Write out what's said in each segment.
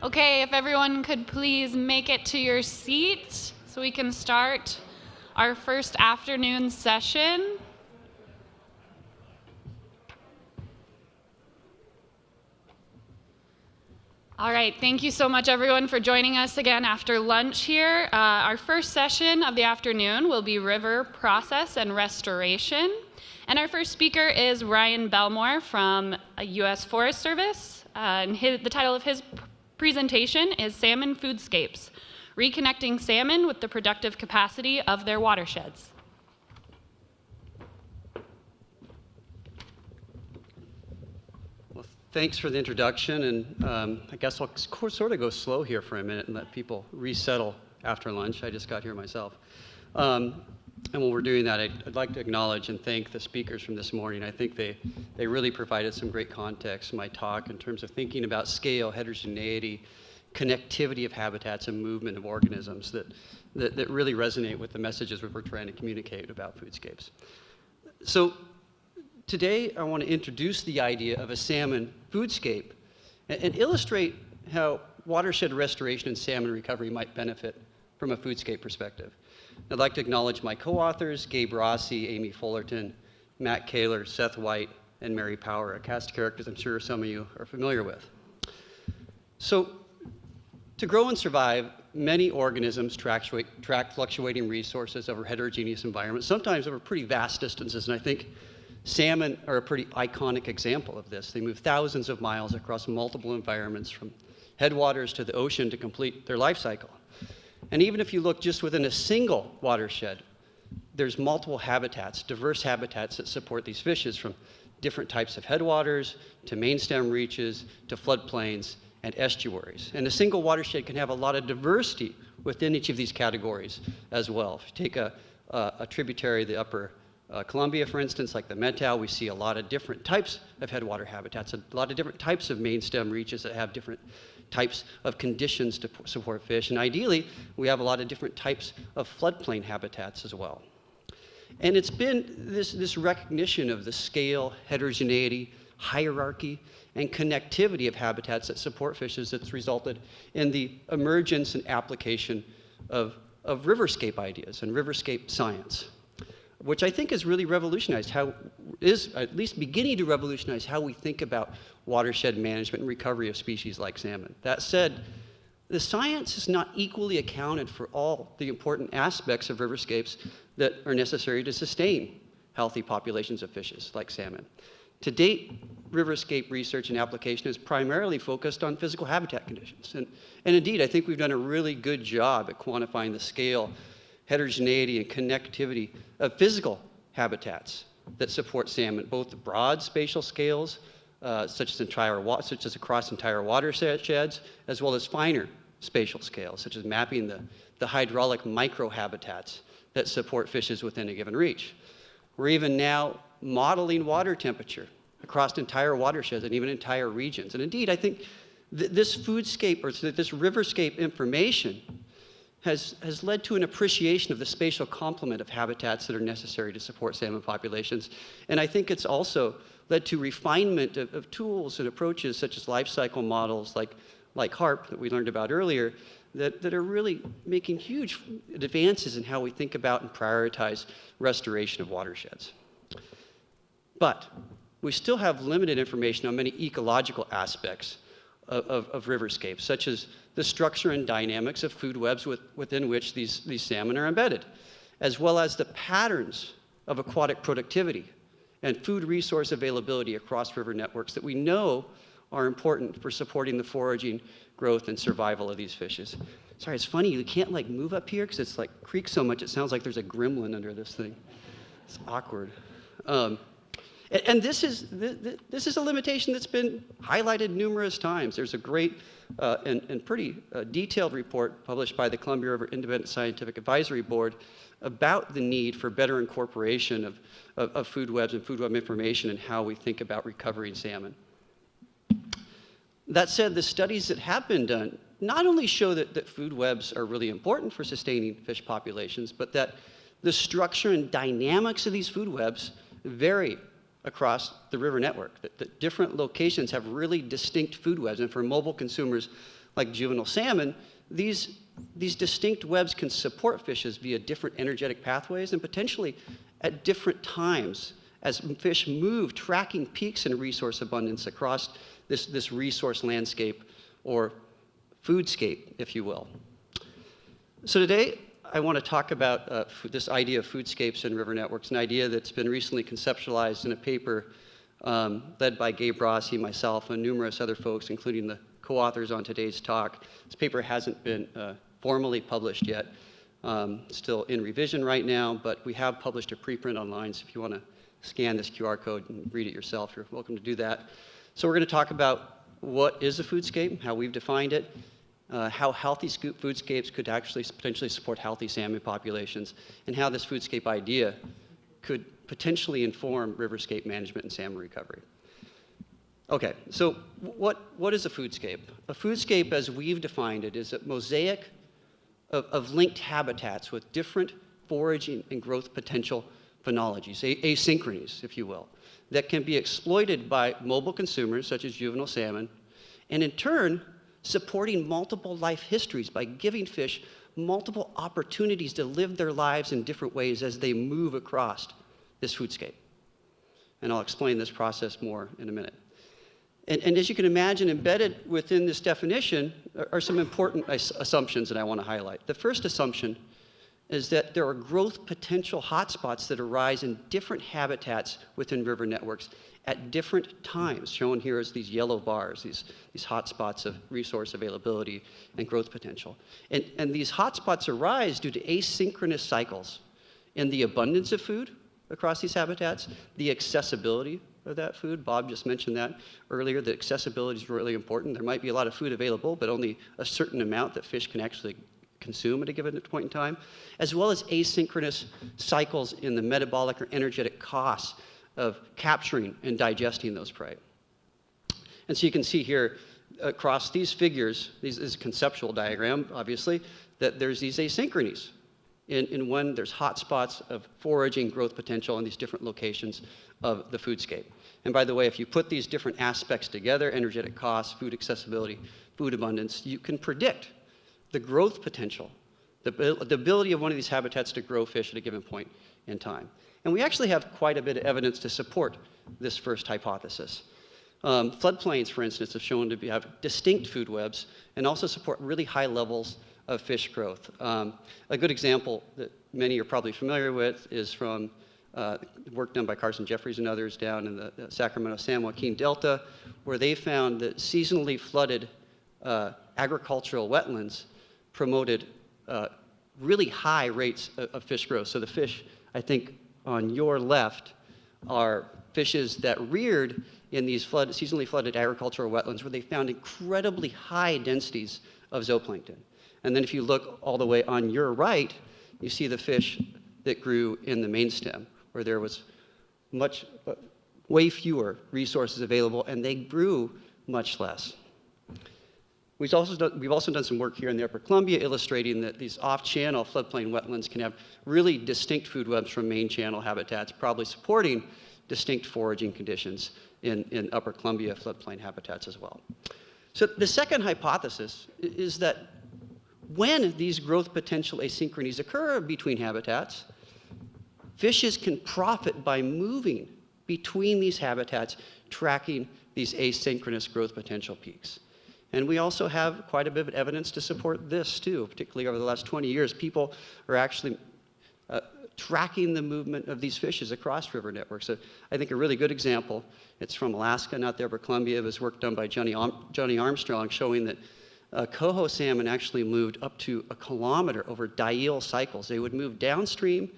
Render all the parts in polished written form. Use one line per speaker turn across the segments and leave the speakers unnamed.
Okay, if everyone could please make it to your seat so we can start our first afternoon session. All right, thank you so much everyone for joining us again after lunch here. Our first session of the afternoon will be River Process and Restoration. And our first speaker is Ryan Bellmore from US Forest Service. The title of his presentation is Salmon Foodscapes, Reconnecting Salmon with the Productive Capacity of Their Watersheds.
Well, thanks for the introduction, and I guess I'll sort of go slow here for a minute and let people resettle after lunch. I just got here myself. And while we're doing that, I'd like to acknowledge and thank the speakers from this morning. I think they really provided some great context in my talk in terms of thinking about scale, heterogeneity, connectivity of habitats, and movement of organisms that really resonate with the messages we're trying to communicate about foodscapes. So today, I want to introduce the idea of a salmon foodscape and illustrate how watershed restoration and salmon recovery might benefit from a foodscape perspective. I'd like to acknowledge my co-authors, Gabe Rossi, Amy Fullerton, Matt Kaler, Seth White, and Mary Power, a cast of characters I'm sure some of you are familiar with. So, to grow and survive, many organisms track fluctuating resources over heterogeneous environments, sometimes over pretty vast distances, and I think salmon are a pretty iconic example of this. They move thousands of miles across multiple environments, from headwaters to the ocean, to complete their life cycle. And even if you look just within a single watershed, there's multiple habitats, diverse habitats that support these fishes, from different types of headwaters to main stem reaches to floodplains and estuaries. And a single watershed can have a lot of diversity within each of these categories as well. If you take a tributary, the upper Columbia, for instance, like the Methow, we see a lot of different types of headwater habitats, a lot of different types of main stem reaches that have different types of conditions to support fish. And ideally, we have a lot of different types of floodplain habitats as well. And it's been this recognition of the scale, heterogeneity, hierarchy, and connectivity of habitats that support fishes that's resulted in the emergence and application of riverscape ideas and riverscape science, which I think has really revolutionized is at least beginning to revolutionize how we think about watershed management and recovery of species like salmon. That said, the science has not equally accounted for all the important aspects of riverscapes that are necessary to sustain healthy populations of fishes like salmon. To date, riverscape research and application is primarily focused on physical habitat conditions. And indeed, I think we've done a really good job at quantifying the scale, heterogeneity, and connectivity of physical habitats that support salmon, both the broad spatial scales, such as across entire watersheds, as well as finer spatial scales, such as mapping the hydraulic microhabitats that support fishes within a given reach. We're even now modeling water temperature across entire watersheds and even entire regions. And indeed, I think this foodscape, or this riverscape information has led to an appreciation of the spatial complement of habitats that are necessary to support salmon populations. And I think it's also led to refinement of tools and approaches such as life cycle models like HARP that we learned about earlier that are really making huge advances in how we think about and prioritize restoration of watersheds. But we still have limited information on many ecological aspects of riverscapes, such as the structure and dynamics of food webs within which these salmon are embedded, as well as the patterns of aquatic productivity and food resource availability across river networks that we know are important for supporting the foraging, growth, and survival of these fishes. Sorry, it's funny, you can't move up here because it's creaks so much, it sounds like there's a gremlin under this thing. It's awkward. And this is a limitation that's been highlighted numerous times. There's a great and pretty detailed report published by the Columbia River Independent Scientific Advisory Board about the need for better incorporation of food webs and food web information and how we think about recovering salmon. That said, the studies that have been done not only show that food webs are really important for sustaining fish populations, but that the structure and dynamics of these food webs vary across the river network, that different locations have really distinct food webs. And for mobile consumers like juvenile salmon, these distinct webs can support fishes via different energetic pathways and potentially at different times as fish move, tracking peaks in resource abundance across this resource landscape or foodscape, if you will. So today, I want to talk about this idea of foodscapes and river networks, an idea that's been recently conceptualized in a paper led by Gabe Rossi, myself, and numerous other folks, including the co-authors on today's talk. This paper hasn't been formally published yet, still in revision right now, but we have published a preprint online, so if you want to scan this QR code and read it yourself, you're welcome to do that. So we're going to talk about what is a foodscape, how we've defined it, how healthy foodscapes could actually potentially support healthy salmon populations, and how this foodscape idea could potentially inform riverscape management and salmon recovery. Okay, so what is a foodscape? A foodscape, as we've defined it, is a mosaic of linked habitats with different foraging and growth potential phenologies, asynchronies, if you will, that can be exploited by mobile consumers, such as juvenile salmon, and in turn, supporting multiple life histories by giving fish multiple opportunities to live their lives in different ways as they move across this foodscape. And I'll explain this process more in a minute. And as you can imagine, embedded within this definition are some important assumptions that I want to highlight. The first assumption is that there are growth potential hotspots that arise in different habitats within river networks at different times, shown here as these yellow bars, these hotspots of resource availability and growth potential. And these hotspots arise due to asynchronous cycles in the abundance of food across these habitats, the accessibility of that food. Bob just mentioned that earlier, that accessibility is really important. There might be a lot of food available, but only a certain amount that fish can actually consume at a given point in time, as well as asynchronous cycles in the metabolic or energetic costs of capturing and digesting those prey. And so you can see here across these figures, this is a conceptual diagram, obviously, that there's these asynchronies in when there's hotspots of foraging growth potential in these different locations of the foodscape. And by the way, if you put these different aspects together, energetic costs, food accessibility, food abundance, you can predict the growth potential, the ability of one of these habitats to grow fish at a given point in time. And we actually have quite a bit of evidence to support this first hypothesis. Floodplains, for instance, have shown to have distinct food webs and also support really high levels of fish growth. A good example that many are probably familiar with is from work done by Carson Jeffries and others down in the Sacramento-San Joaquin Delta, where they found that seasonally flooded agricultural wetlands promoted really high rates of fish growth. So the fish, I think, on your left are fishes that reared in these seasonally flooded agricultural wetlands where they found incredibly high densities of zooplankton. And then if you look all the way on your right, you see the fish that grew in the main stem, where there was way fewer resources available, and they grew much less. We've also done some work here in the Upper Columbia illustrating that these off-channel floodplain wetlands can have really distinct food webs from main channel habitats, probably supporting distinct foraging conditions in Upper Columbia floodplain habitats as well. So the second hypothesis is that when these growth potential asynchronies occur between habitats, fishes can profit by moving between these habitats, tracking these asynchronous growth potential peaks. And we also have quite a bit of evidence to support this too, particularly over the last 20 years. People are actually tracking the movement of these fishes across river networks. So I think a really good example, it's from Alaska, not the Upper Columbia. It was work done by Johnny Armstrong showing that coho salmon actually moved up to 1 kilometer over diel cycles. They would move downstream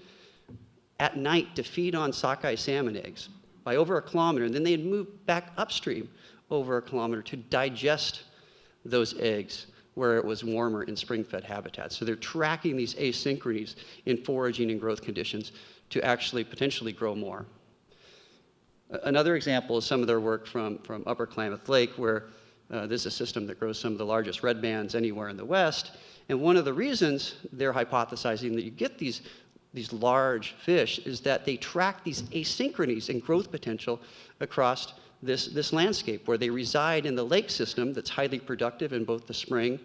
at night to feed on sockeye salmon eggs by over 1 kilometer, and then they'd move back upstream over 1 kilometer to digest those eggs where it was warmer in spring-fed habitats. So they're tracking these asynchronies in foraging and growth conditions to actually potentially grow more. Another example is some of their work from Upper Klamath Lake, where this is a system that grows some of the largest red bands anywhere in the West. And one of the reasons they're hypothesizing that you get these large fish is that they track these asynchronies in growth potential across this landscape where they reside in the lake system that's highly productive in both the spring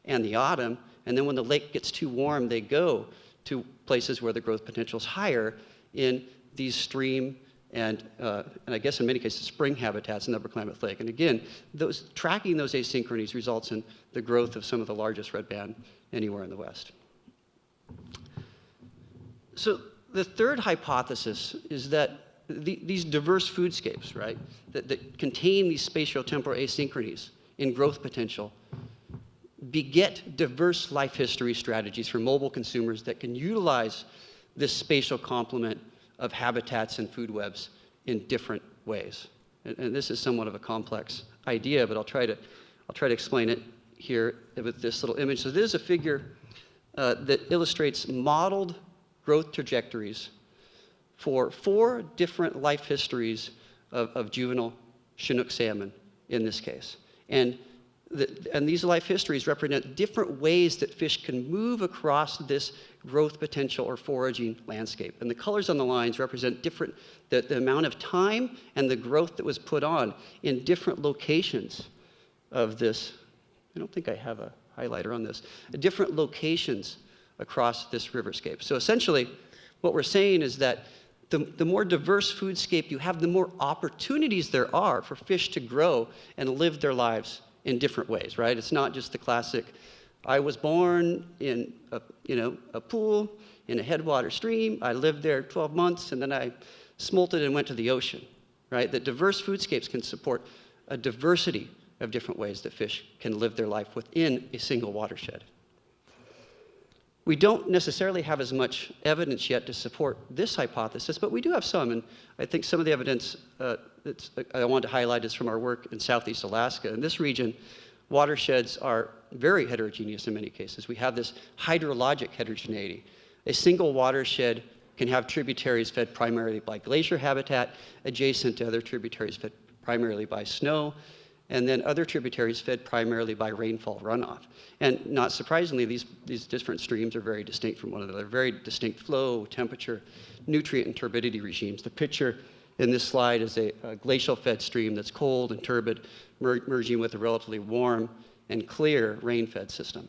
and the autumn. And then when the lake gets too warm, they go to places where the growth potential is higher in these stream and I guess in many cases spring habitats in the upper Klamath Lake. And again, tracking those asynchronies results in the growth of some of the largest red band anywhere in the West. So the third hypothesis is that these diverse foodscapes, right, that contain these spatio-temporal asynchronies in growth potential beget diverse life history strategies for mobile consumers that can utilize this spatial complement of habitats and food webs in different ways. And this is somewhat of a complex idea, but I'll try to explain it here with this little image. So this is a figure that illustrates modeled growth trajectories for 4 different life histories of juvenile Chinook salmon in this case. And these life histories represent different ways that fish can move across this growth potential or foraging landscape. And the colors on the lines represent the amount of time and the growth that was put on in different locations of this. I don't think I have a highlighter on this. Different locations across this riverscape. So essentially, what we're saying is that the more diverse foodscape you have, the more opportunities there are for fish to grow and live their lives in different ways, right? It's not just the classic, I was born in a pool in a headwater stream, I lived there 12 months, and then I smolted and went to the ocean, right? That diverse foodscapes can support a diversity of different ways that fish can live their life within a single watershed. We don't necessarily have as much evidence yet to support this hypothesis, but we do have some, and I think some of the evidence I want to highlight is from our work in Southeast Alaska. In this region, watersheds are very heterogeneous in many cases. We have this hydrologic heterogeneity. A single watershed can have tributaries fed primarily by glacier habitat, adjacent to other tributaries fed primarily by snow, and then other tributaries fed primarily by rainfall runoff. And not surprisingly, these different streams are very distinct from one another, very distinct flow, temperature, nutrient, and turbidity regimes. The picture in this slide is a glacial-fed stream that's cold and turbid, merging with a relatively warm and clear rain-fed system.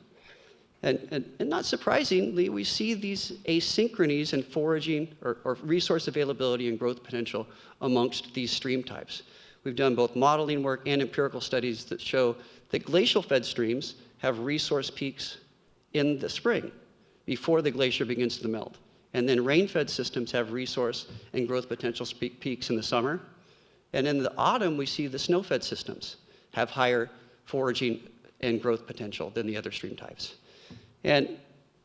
And not surprisingly, we see these asynchronies in foraging or resource availability and growth potential amongst these stream types. We've done both modeling work and empirical studies that show that glacial-fed streams have resource peaks in the spring before the glacier begins to melt. And then rain-fed systems have resource and growth potential peaks in the summer. And in the autumn, we see the snow-fed systems have higher foraging and growth potential than the other stream types. And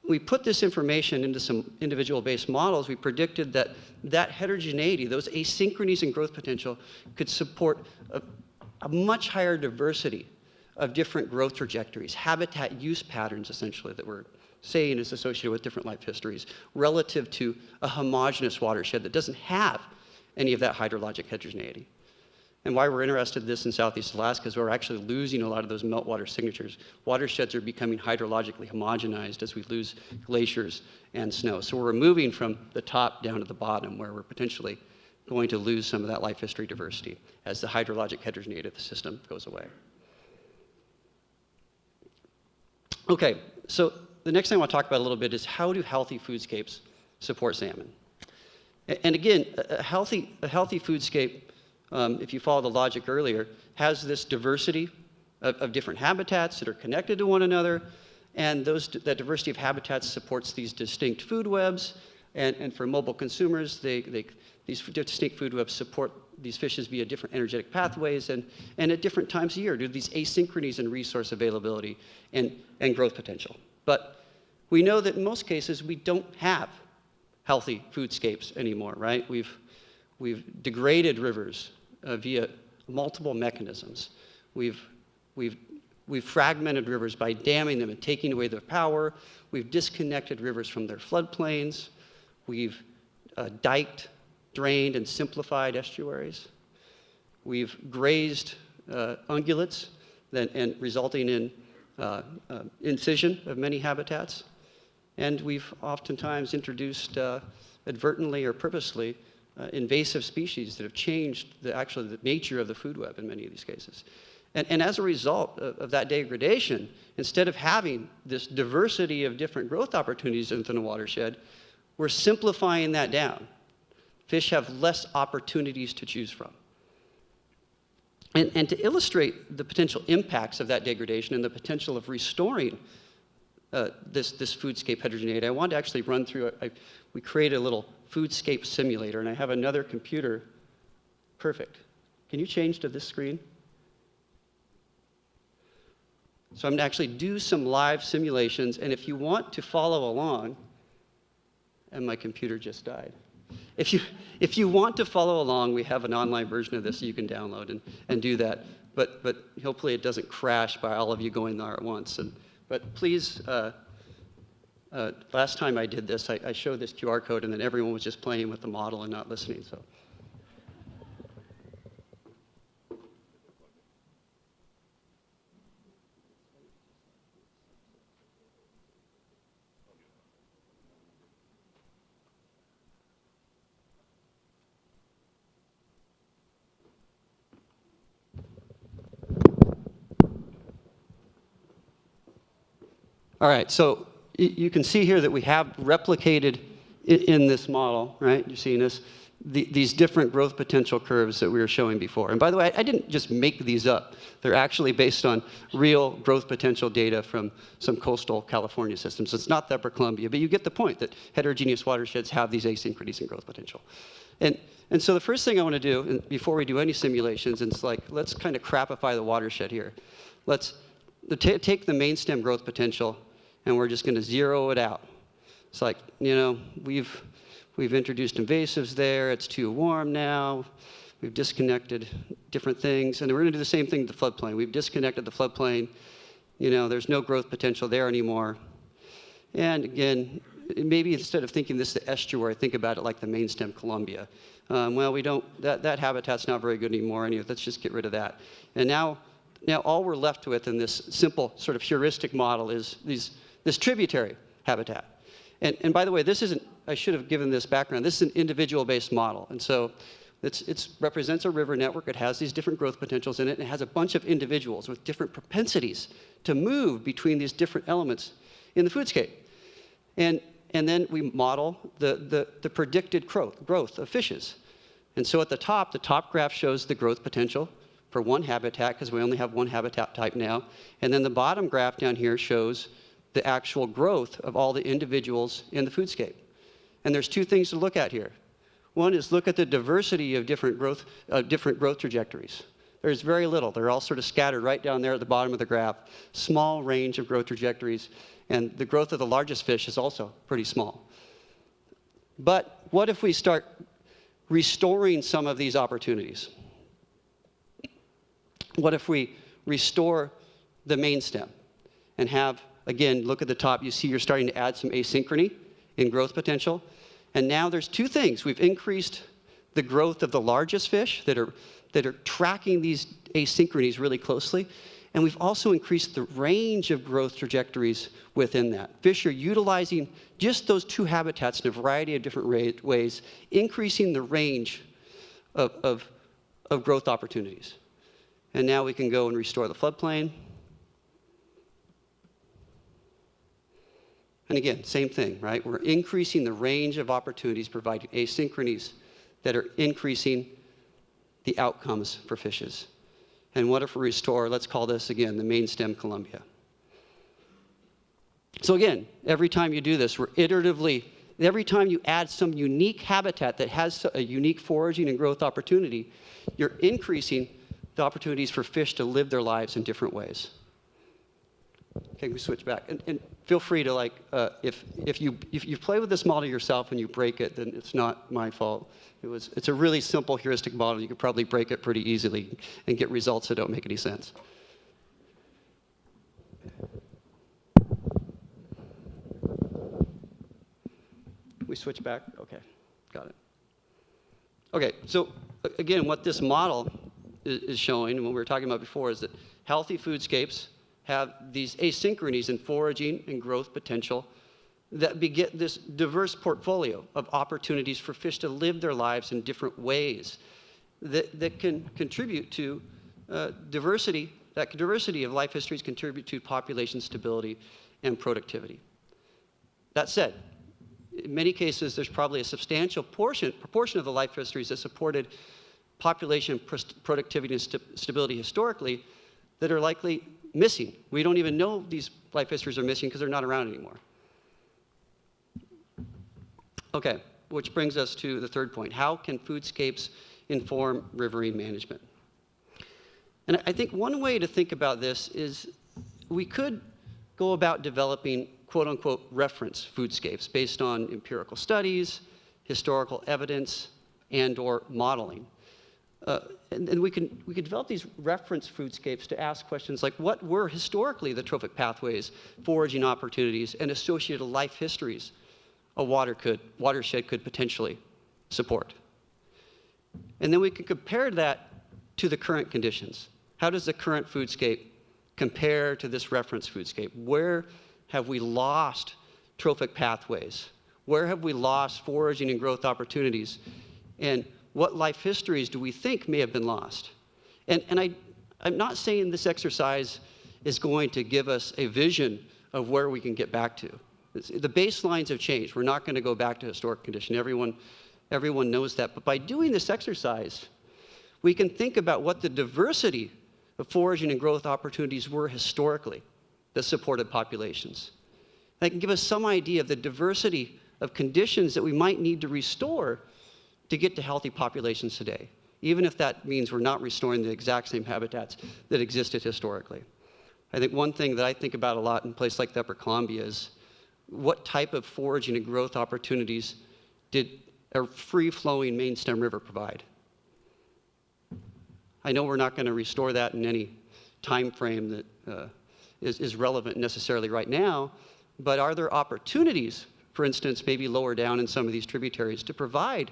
we put this information into some individual-based models. We predicted that heterogeneity, those asynchronies and growth potential, could support a much higher diversity of different growth trajectories, habitat use patterns, essentially, that we're saying is associated with different life histories, relative to a homogeneous watershed that doesn't have any of that hydrologic heterogeneity. And why we're interested in this in Southeast Alaska is we're actually losing a lot of those meltwater signatures. Watersheds are becoming hydrologically homogenized as we lose glaciers and snow. So we're moving from the top down to the bottom, where we're potentially going to lose some of that life history diversity as the hydrologic heterogeneity of the system goes away. Okay, so the next thing I want to talk about a little bit is how do healthy foodscapes support salmon? And again, a healthy foodscape, if you follow the logic earlier, has this diversity of different habitats that are connected to one another, and that diversity of habitats supports these distinct food webs, and for mobile consumers, these distinct food webs support these fishes via different energetic pathways and at different times of year due to these asynchronies in resource availability and growth potential. But we know that in most cases, we don't have healthy foodscapes anymore, right? We've degraded rivers via multiple mechanisms. We've fragmented rivers by damming them and taking away their power. We've disconnected rivers from their floodplains. We've diked, drained, and simplified estuaries. We've grazed ungulates and resulting in incision of many habitats. And we've oftentimes introduced advertently or purposely invasive species that have changed actually the nature of the food web in many of these cases. And as a result of that degradation, instead of having this diversity of different growth opportunities within a watershed, we're simplifying that down. Fish have less opportunities to choose from. And to illustrate the potential impacts of that degradation and the potential of restoring this foodscape heterogeneity, I want to actually run through we created a little foodscape simulator, and I have another computer. Perfect. Can you change to this screen? So I'm going to actually do some live simulations, and if you want to follow along, and my computer just died. If you want to follow along, we have an online version of this you can download and do that. But hopefully it doesn't crash by all of you going there at once. But please, last time I did this, I showed this QR code, and then everyone was just playing with the model and not listening. So. All right, so you can see here that we have replicated in this model, right? You're seeing this, these different growth potential curves that we were showing before. And by the way, I didn't just make these up. They're actually based on real growth potential data from some coastal California systems. So it's not the Upper Columbia, but you get the point that heterogeneous watersheds have these asynchronies in growth potential. And so the first thing I want to do, and before we do any simulations, it's like, let's kind of crapify the watershed here. Let's take the main stem growth potential, and we're just going to zero it out. It's like, you know, we've introduced invasives there. It's too warm now. We've disconnected different things. And we're going to do the same thing to the floodplain. We've disconnected the floodplain. You know, there's no growth potential there anymore. And again, maybe instead of thinking this the estuary, think about it like the main stem Columbia. Well, we don't, that habitat's not very good anymore. Anyway, let's just get rid of that. And now all we're left with in this simple sort of heuristic model is this tributary habitat. And by the way, this isn't, I should have given this background. This is an individual-based model. And so it represents a river network. It has these different growth potentials in it, and it has a bunch of individuals with different propensities to move between these different elements in the foodscape. And then we model the predicted growth of fishes. And so at the top graph shows the growth potential for one habitat, because we only have one habitat type now. And then the bottom graph down here shows the actual growth of all the individuals in the foodscape. And there's two things to look at here. One is look at the diversity of different growth trajectories. There's very little. They're all sort of scattered right down there at the bottom of the graph. Small range of growth trajectories. And the growth of the largest fish is also pretty small. But what if we start restoring some of these opportunities? What if we restore the main stem and have, again, look at the top, you see you're starting to add some asynchrony in growth potential. And now there's two things. We've increased the growth of the largest fish that are tracking these asynchronies really closely. And we've also increased the range of growth trajectories within that. Fish are utilizing just those two habitats in a variety of different ways, increasing the range of growth opportunities. And now we can go and restore the floodplain. And again, same thing, right? We're increasing the range of opportunities, providing asynchronies that are increasing the outcomes for fishes. And what if we restore, let's call this again, the main stem Columbia. So again, every time you do this, we're iteratively, every time you add some unique habitat that has a unique foraging and growth opportunity, you're increasing the opportunities for fish to live their lives in different ways. Okay, we switch back. And feel free to, like, if you play with this model yourself and you break it, then it's not my fault. It's a really simple heuristic model. You could probably break it pretty easily and get results that don't make any sense. We switch back? Okay, got it. Okay, so again, what this model is showing, and what we were talking about before, is that healthy foodscapes have these asynchronies in foraging and growth potential that beget this diverse portfolio of opportunities for fish to live their lives in different ways that can contribute to diversity. That diversity of life histories contribute to population stability and productivity. That said, in many cases, there's probably a substantial proportion of the life histories that supported population productivity and stability historically that are likely missing. We don't even know these life histories are missing because they're not around anymore. Okay, which brings us to the third point. How can foodscapes inform riverine management? And I think one way to think about this is we could go about developing quote-unquote reference foodscapes based on empirical studies, historical evidence, and/or modeling. And we could develop these reference foodscapes to ask questions like, what were historically the trophic pathways, foraging opportunities, and associated life histories a watershed could potentially support? And then we could compare that to the current conditions. How does the current foodscape compare to this reference foodscape? Where have we lost trophic pathways? Where have we lost foraging and growth opportunities? And what life histories do we think may have been lost? And I'm not saying this exercise is going to give us a vision of where we can get back to. The baselines have changed. We're not going to go back to historic condition. Everyone knows that. But by doing this exercise, we can think about what the diversity of foraging and growth opportunities were historically that supported populations. That can give us some idea of the diversity of conditions that we might need to restore to get to healthy populations today, even if that means we're not restoring the exact same habitats that existed historically. I think one thing that I think about a lot in a place like the Upper Columbia is what type of foraging and growth opportunities did a free-flowing main stem river provide? I know we're not going to restore that in any time frame that is relevant necessarily right now, but are there opportunities, for instance, maybe lower down in some of these tributaries to provide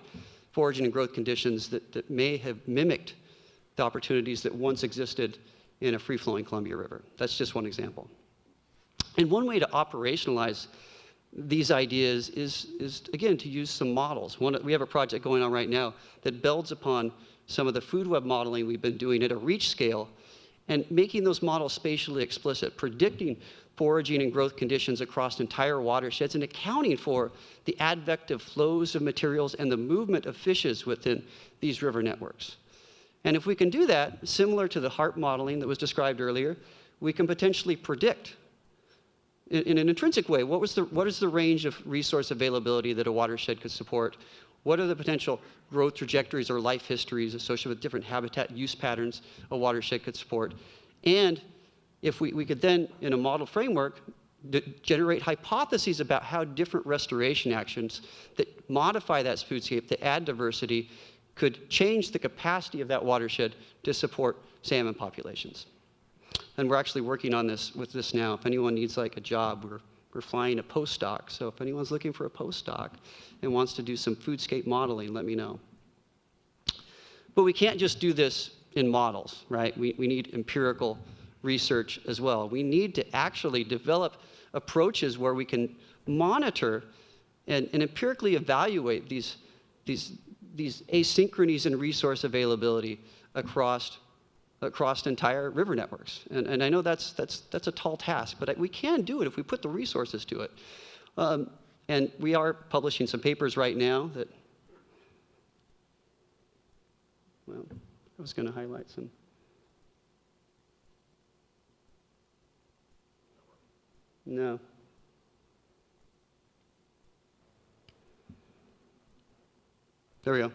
foraging and growth conditions that may have mimicked the opportunities that once existed in a free-flowing Columbia River? That's just one example. And one way to operationalize these ideas is again, to use some models. We have a project going on right now that builds upon some of the food web modeling we've been doing at a reach scale and making those models spatially explicit, predicting foraging and growth conditions across entire watersheds and accounting for the advective flows of materials and the movement of fishes within these river networks. And if we can do that, similar to the HARP modeling that was described earlier, we can potentially predict in an intrinsic way, what is the range of resource availability that a watershed could support? What are the potential growth trajectories or life histories associated with different habitat use patterns a watershed could support? And if we could then, in a model framework, generate hypotheses about how different restoration actions that modify that foodscape, that add diversity, could change the capacity of that watershed to support salmon populations. And we're actually working on this with this now. If anyone needs like a job, we're flying a postdoc. So if anyone's looking for a postdoc and wants to do some foodscape modeling, let me know. But we can't just do this in models, right? We need empirical research as well. We need to actually develop approaches where we can monitor and empirically evaluate these asynchronies in resource availability across entire river networks. And I know that's a tall task, but we can do it if we put the resources to it. And we are publishing some papers right now that, well, I was going to highlight some. No. There we go.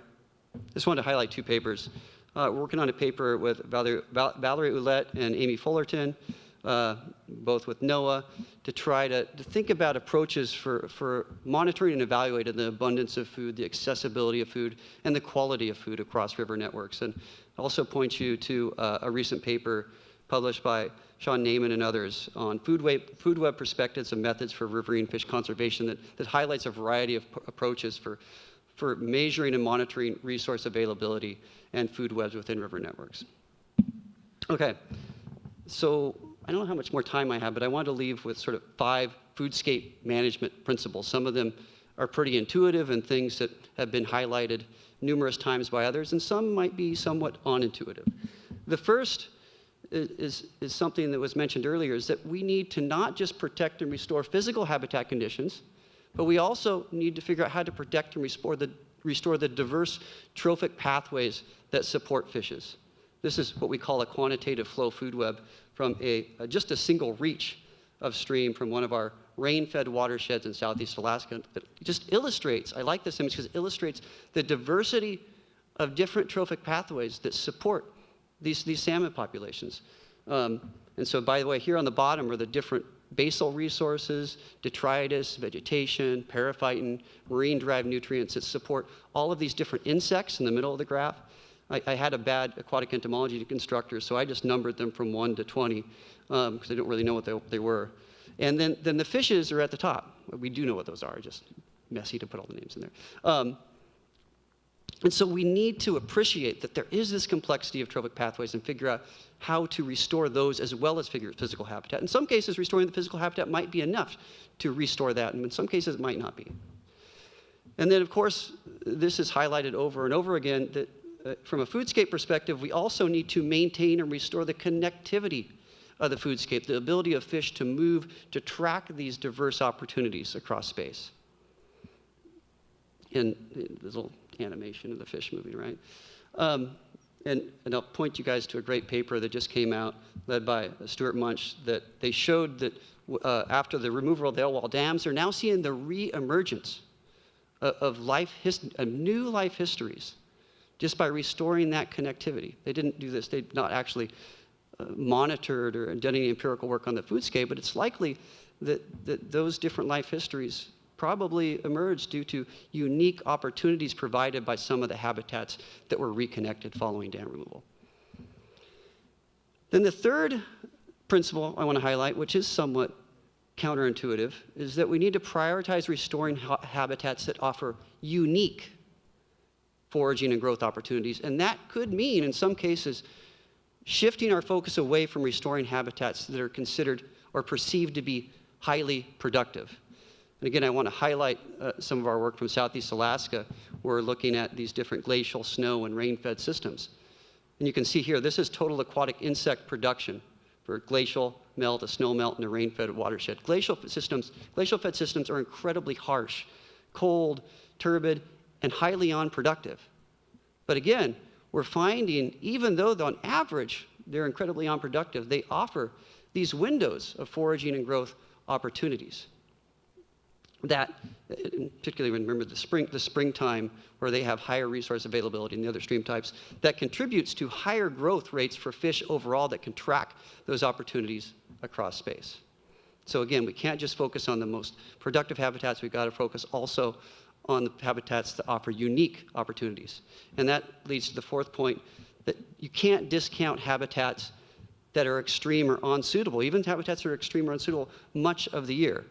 Just wanted to highlight two papers. We're working on a paper with Valerie Ouellette and Amy Fullerton, both with NOAA, to try to think about approaches for monitoring and evaluating the abundance of food, the accessibility of food, and the quality of food across river networks. And I'll also point you to a recent paper published by Sean Naiman and others on food web perspectives and methods for riverine fish conservation that highlights a variety of approaches for measuring and monitoring resource availability and food webs within river networks. Okay, so I don't know how much more time I have, but I wanted to leave with sort of five foodscape management principles. Some of them are pretty intuitive and things that have been highlighted numerous times by others, and some might be somewhat unintuitive. The first is something that was mentioned earlier, is that we need to not just protect and restore physical habitat conditions, but we also need to figure out how to protect and restore the diverse trophic pathways that support fishes. This is what we call a quantitative flow food web from just a single reach of stream from one of our rain-fed watersheds in southeast Alaska. That just illustrates, I like this image because it illustrates the diversity of different trophic pathways that support these salmon populations. And so, by the way, here on the bottom are the different basal resources, detritus, vegetation, periphyton, marine-derived nutrients that support all of these different insects in the middle of the graph. I had a bad aquatic entomology instructor, so I just numbered them from 1 to 20 because I don't really know what they were. And then the fishes are at the top. We do know what those are, just messy to put all the names in there. And so we need to appreciate that there is this complexity of trophic pathways and figure out how to restore those as well as physical habitat. In some cases, restoring the physical habitat might be enough to restore that, and in some cases, it might not be. And then, of course, this is highlighted over and over again that from a foodscape perspective, we also need to maintain and restore the connectivity of the foodscape, the ability of fish to move, to track these diverse opportunities across space. And there's a little animation of the fish moving, right? And I'll point you guys to a great paper that just came out, led by Stuart Munch, that they showed that after the removal of the Elwha dams, they're now seeing the re-emergence of new life histories just by restoring that connectivity. They didn't do this. They'd not actually monitored or done any empirical work on the foodscape, but it's likely that those different life histories probably emerged due to unique opportunities provided by some of the habitats that were reconnected following dam removal. Then the third principle I want to highlight, which is somewhat counterintuitive, is that we need to prioritize restoring habitats that offer unique foraging and growth opportunities. And that could mean, in some cases, shifting our focus away from restoring habitats that are considered or perceived to be highly productive. And again, I want to highlight some of our work from southeast Alaska. We're looking at these different glacial, snow, and rain-fed systems. And you can see here, this is total aquatic insect production for glacial melt, a snow melt, and a rain-fed watershed. Glacial-fed systems are incredibly harsh, cold, turbid, and highly unproductive. But again, we're finding, even though on average they're incredibly unproductive, they offer these windows of foraging and growth opportunities. That, particularly remember the springtime, where they have higher resource availability than the other stream types, that contributes to higher growth rates for fish overall that can track those opportunities across space. So again, we can't just focus on the most productive habitats, we've got to focus also on the habitats that offer unique opportunities. And that leads to the fourth point, that you can't discount habitats that are extreme or unsuitable, even habitats that are extreme or unsuitable much of the year.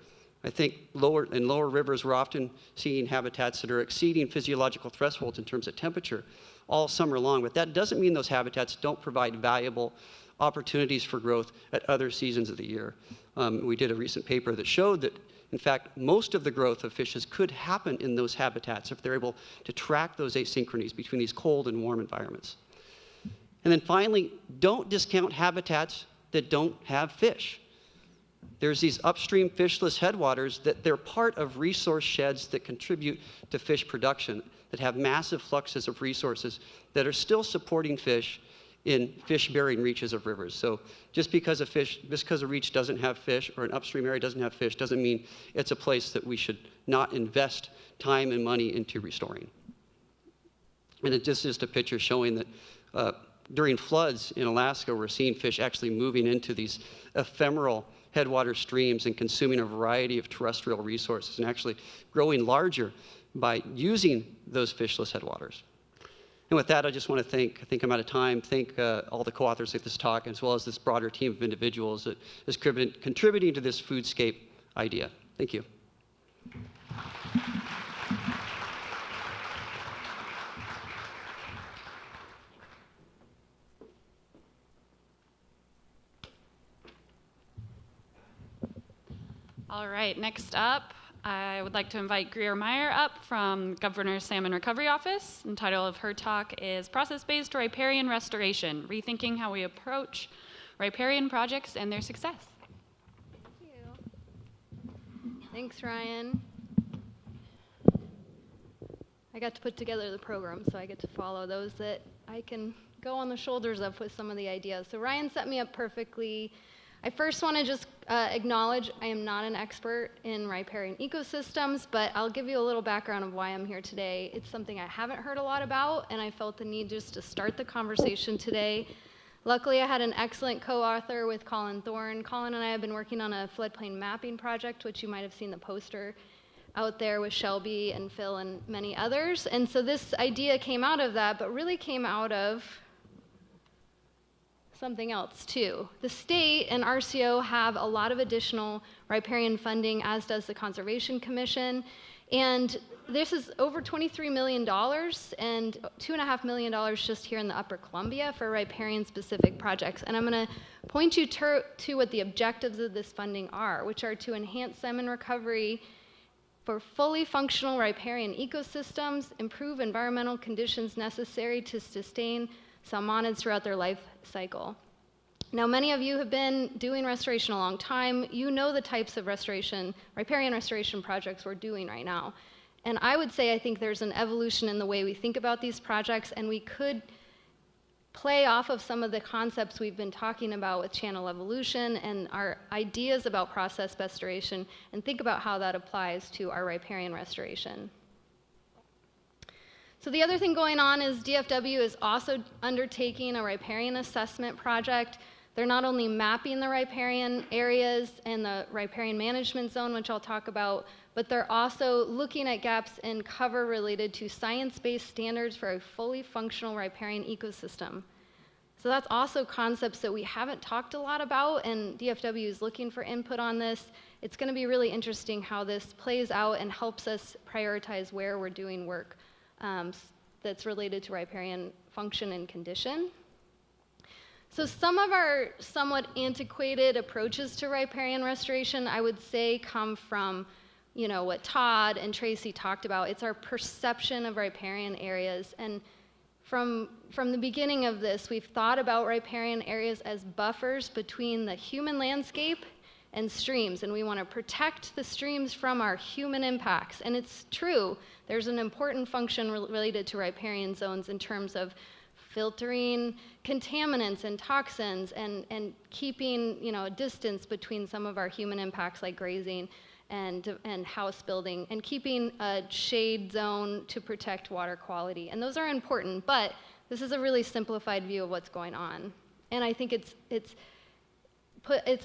I think in lower rivers, we're often seeing habitats that are exceeding physiological thresholds in terms of temperature all summer long, but that doesn't mean those habitats don't provide valuable opportunities for growth at other seasons of the year. We did a recent paper that showed that, in fact, most of the growth of fishes could happen in those habitats if they're able to track those asynchronies between these cold and warm environments. And then finally, don't discount habitats that don't have fish. There's these upstream fishless headwaters that they're part of resource sheds that contribute to fish production, that have massive fluxes of resources that are still supporting fish in fish-bearing reaches of rivers. So just because a reach doesn't have fish or an upstream area doesn't have fish doesn't mean it's a place that we should not invest time and money into restoring. And it just is a picture showing that during floods in Alaska, we're seeing fish actually moving into these ephemeral headwater streams and consuming a variety of terrestrial resources and actually growing larger by using those fishless headwaters. And with that, I just want to I think I'm out of time, thank all the co-authors of this talk, as well as this broader team of individuals that is contributing to this foodscape idea. Thank you.
All right, next up, I would like to invite Greer Maier up from Governor's Salmon Recovery Office. The title of her talk is Process-Based Riparian Restoration, Rethinking How We Approach Riparian Projects and Their Success.
Thank you. Thanks, Ryan. I got to put together the program, so I get to follow those that I can go on the shoulders of with some of the ideas. So Ryan set me up perfectly. I first want to just acknowledge I am not an expert in riparian ecosystems, but I'll give you a little background of why I'm here today. It's something I haven't heard a lot about, and I felt the need just to start the conversation today. Luckily, I had an excellent co-author with Colin Thorne. Colin and I have been working on a floodplain mapping project, which you might have seen the poster out there with Shelby and Phil and many others. And so this idea came out of that, but really came out of something else too. The state and RCO have a lot of additional riparian funding, as does the Conservation Commission. And this is over $23 million and $2.5 million just here in the Upper Columbia for riparian-specific projects. And I'm going to point you to what the objectives of this funding are, which are to enhance salmon recovery for fully functional riparian ecosystems, improve environmental conditions necessary to sustain salmonids throughout their life cycle. Now, many of you have been doing restoration a long time. You know the types of riparian restoration projects we're doing right now. And I would say I think there's an evolution in the way we think about these projects, and we could play off of some of the concepts we've been talking about with channel evolution and our ideas about process restoration, and think about how that applies to our riparian restoration. So the other thing going on is DFW is also undertaking a riparian assessment project. They're not only mapping the riparian areas and the riparian management zone, which I'll talk about, but they're also looking at gaps in cover related to science-based standards for a fully functional riparian ecosystem. So that's also concepts that we haven't talked a lot about, and DFW is looking for input on this. It's going to be really interesting how this plays out and helps us prioritize where we're doing work that's related to riparian function and condition. So some of our somewhat antiquated approaches to riparian restoration, I would say, come from what Todd and Tracy talked about. It's our perception of riparian areas. And from the beginning of this, we've thought about riparian areas as buffers between the human landscape and streams, and we want to protect the streams from our human impacts. And it's true, there's an important function related to riparian zones in terms of filtering contaminants and toxins and keeping a distance between some of our human impacts like grazing and house building, and keeping a shade zone to protect water quality. And those are important, but this is a really simplified view of what's going on. And I think it's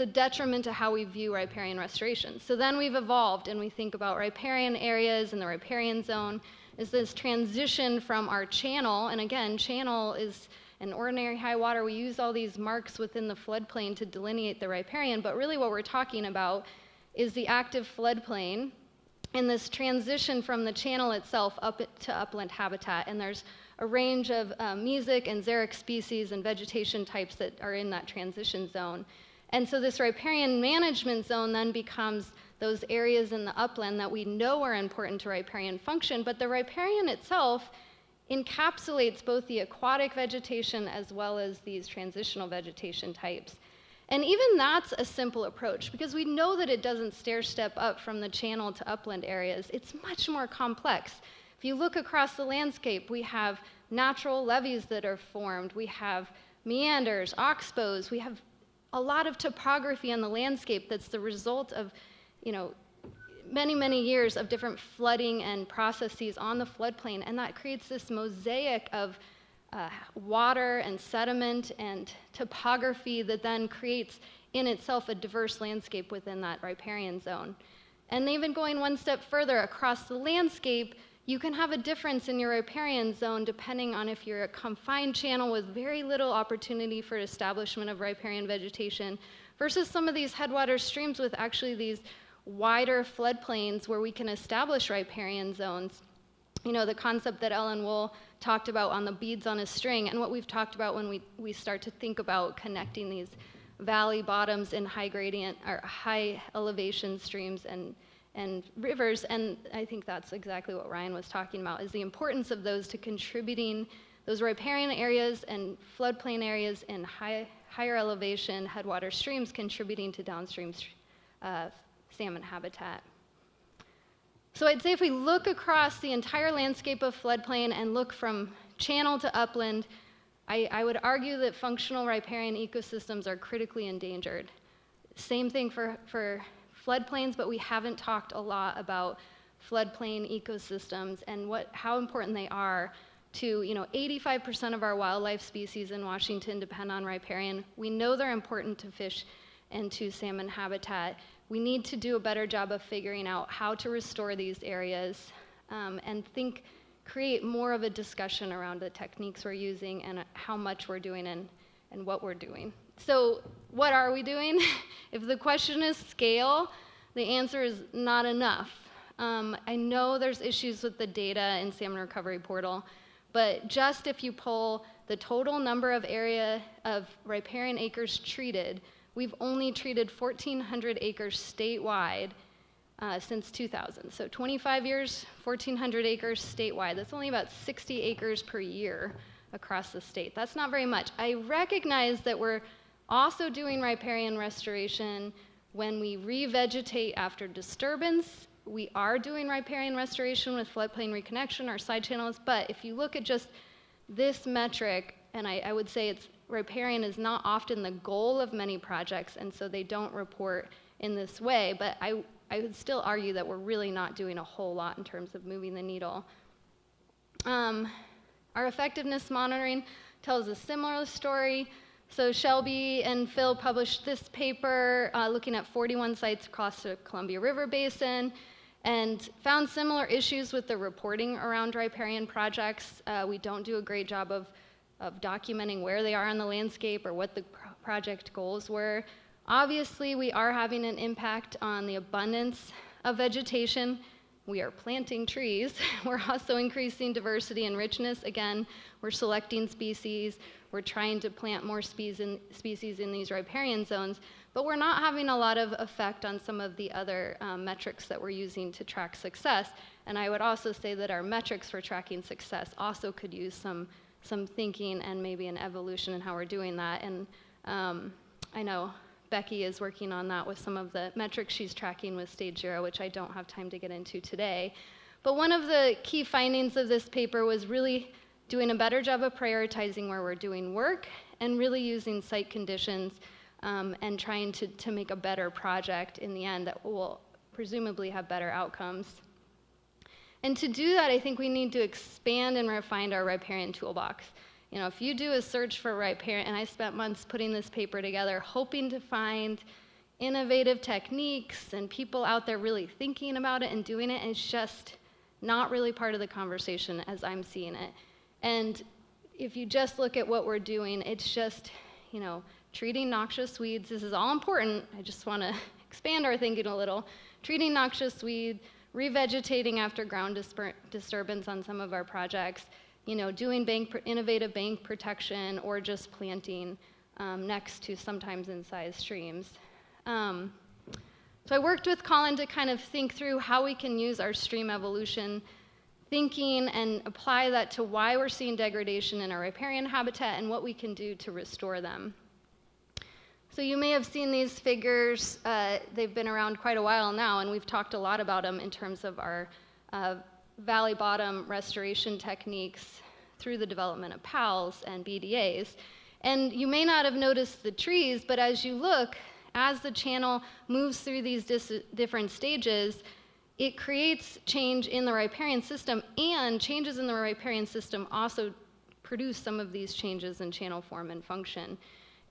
a detriment to how we view riparian restoration. So then we've evolved, and we think about riparian areas and the riparian zone is this transition from our channel. And again, channel is an ordinary high water. We use all these marks within the floodplain to delineate the riparian, but really what we're talking about is the active floodplain and this transition from the channel itself up to upland habitat. And there's a range of mesic and xeric species and vegetation types that are in that transition zone. And so this riparian management zone then becomes those areas in the upland that we know are important to riparian function, but the riparian itself encapsulates both the aquatic vegetation as well as these transitional vegetation types. And even that's a simple approach, because we know that it doesn't stair-step up from the channel to upland areas. It's much more complex. If you look across the landscape, we have natural levees that are formed, we have meanders, oxbows, we have a lot of topography on the landscape that's the result of many, many years of different flooding and processes on the floodplain, and that creates this mosaic of water and sediment and topography that then creates in itself a diverse landscape within that riparian zone. And even going one step further across the landscape, you can have a difference in your riparian zone depending on if you're a confined channel with very little opportunity for establishment of riparian vegetation versus some of these headwater streams with actually these wider floodplains where we can establish riparian zones. The concept that Ellen Wool talked about on the beads on a string, and what we've talked about when we start to think about connecting these valley bottoms in high gradient or high elevation streams and rivers. And I think that's exactly what Ryan was talking about, is the importance of those to contributing, those riparian areas and floodplain areas in higher elevation headwater streams contributing to downstream salmon habitat. So I'd say if we look across the entire landscape of floodplain and look from channel to upland, I would argue that functional riparian ecosystems are critically endangered. Same thing for floodplains, but we haven't talked a lot about floodplain ecosystems and how important they are to, 85% of our wildlife species in Washington depend on riparian. We know they're important to fish and to salmon habitat. We need to do a better job of figuring out how to restore these areas and create more of a discussion around the techniques we're using and how much we're doing and what we're doing. So what are we doing? If the question is scale, the answer is not enough. I know there's issues with the data in Salmon Recovery Portal, but just if you pull the total number of riparian acres treated, we've only treated 1,400 acres statewide since 2000. So 25 years, 1,400 acres statewide. That's only about 60 acres per year across the state. That's not very much. I recognize that we're also doing riparian restoration when we revegetate after disturbance. We are doing riparian restoration with floodplain reconnection, our side channels, but if you look at just this metric, and I would say riparian is not often the goal of many projects, and so they don't report in this way, but I would still argue that we're really not doing a whole lot in terms of moving the needle. Our effectiveness monitoring tells a similar story. So Shelby and Phil published this paper looking at 41 sites across the Columbia River Basin and found similar issues with the reporting around riparian projects. We don't do a great job of documenting where they are on the landscape or what the project goals were. Obviously, we are having an impact on the abundance of vegetation. We are planting trees. We're also increasing diversity and richness. Again, we're selecting species. We're trying to plant more species in these riparian zones, but we're not having a lot of effect on some of the other metrics that we're using to track success. And I would also say that our metrics for tracking success also could use some thinking and maybe an evolution in how we're doing that. And I know Becky is working on that with some of the metrics she's tracking with Stage 0, which I don't have time to get into today. But one of the key findings of this paper was really doing a better job of prioritizing where we're doing work and really using site conditions and trying to make a better project in the end that will presumably have better outcomes. And to do that, I think we need to expand and refine our riparian toolbox. If you do a search for riparian, and I spent months putting this paper together, hoping to find innovative techniques and people out there really thinking about it and doing it, and it's just not really part of the conversation as I'm seeing it. And if you just look at what we're doing, it's just, treating noxious weeds. This is all important. I just want to expand our thinking a little. Treating noxious weed, revegetating after ground disturbance on some of our projects, doing innovative bank protection, or just planting next to sometimes incised streams. So I worked with Colin to kind of think through how we can use our stream evolution thinking and apply that to why we're seeing degradation in our riparian habitat and what we can do to restore them. So you may have seen these figures. They've been around quite a while now, and we've talked a lot about them in terms of our valley bottom restoration techniques through the development of PALs and BDAs. And you may not have noticed the trees, but as you look, as the channel moves through these different stages, it creates change in the riparian system, and changes in the riparian system also produce some of these changes in channel form and function.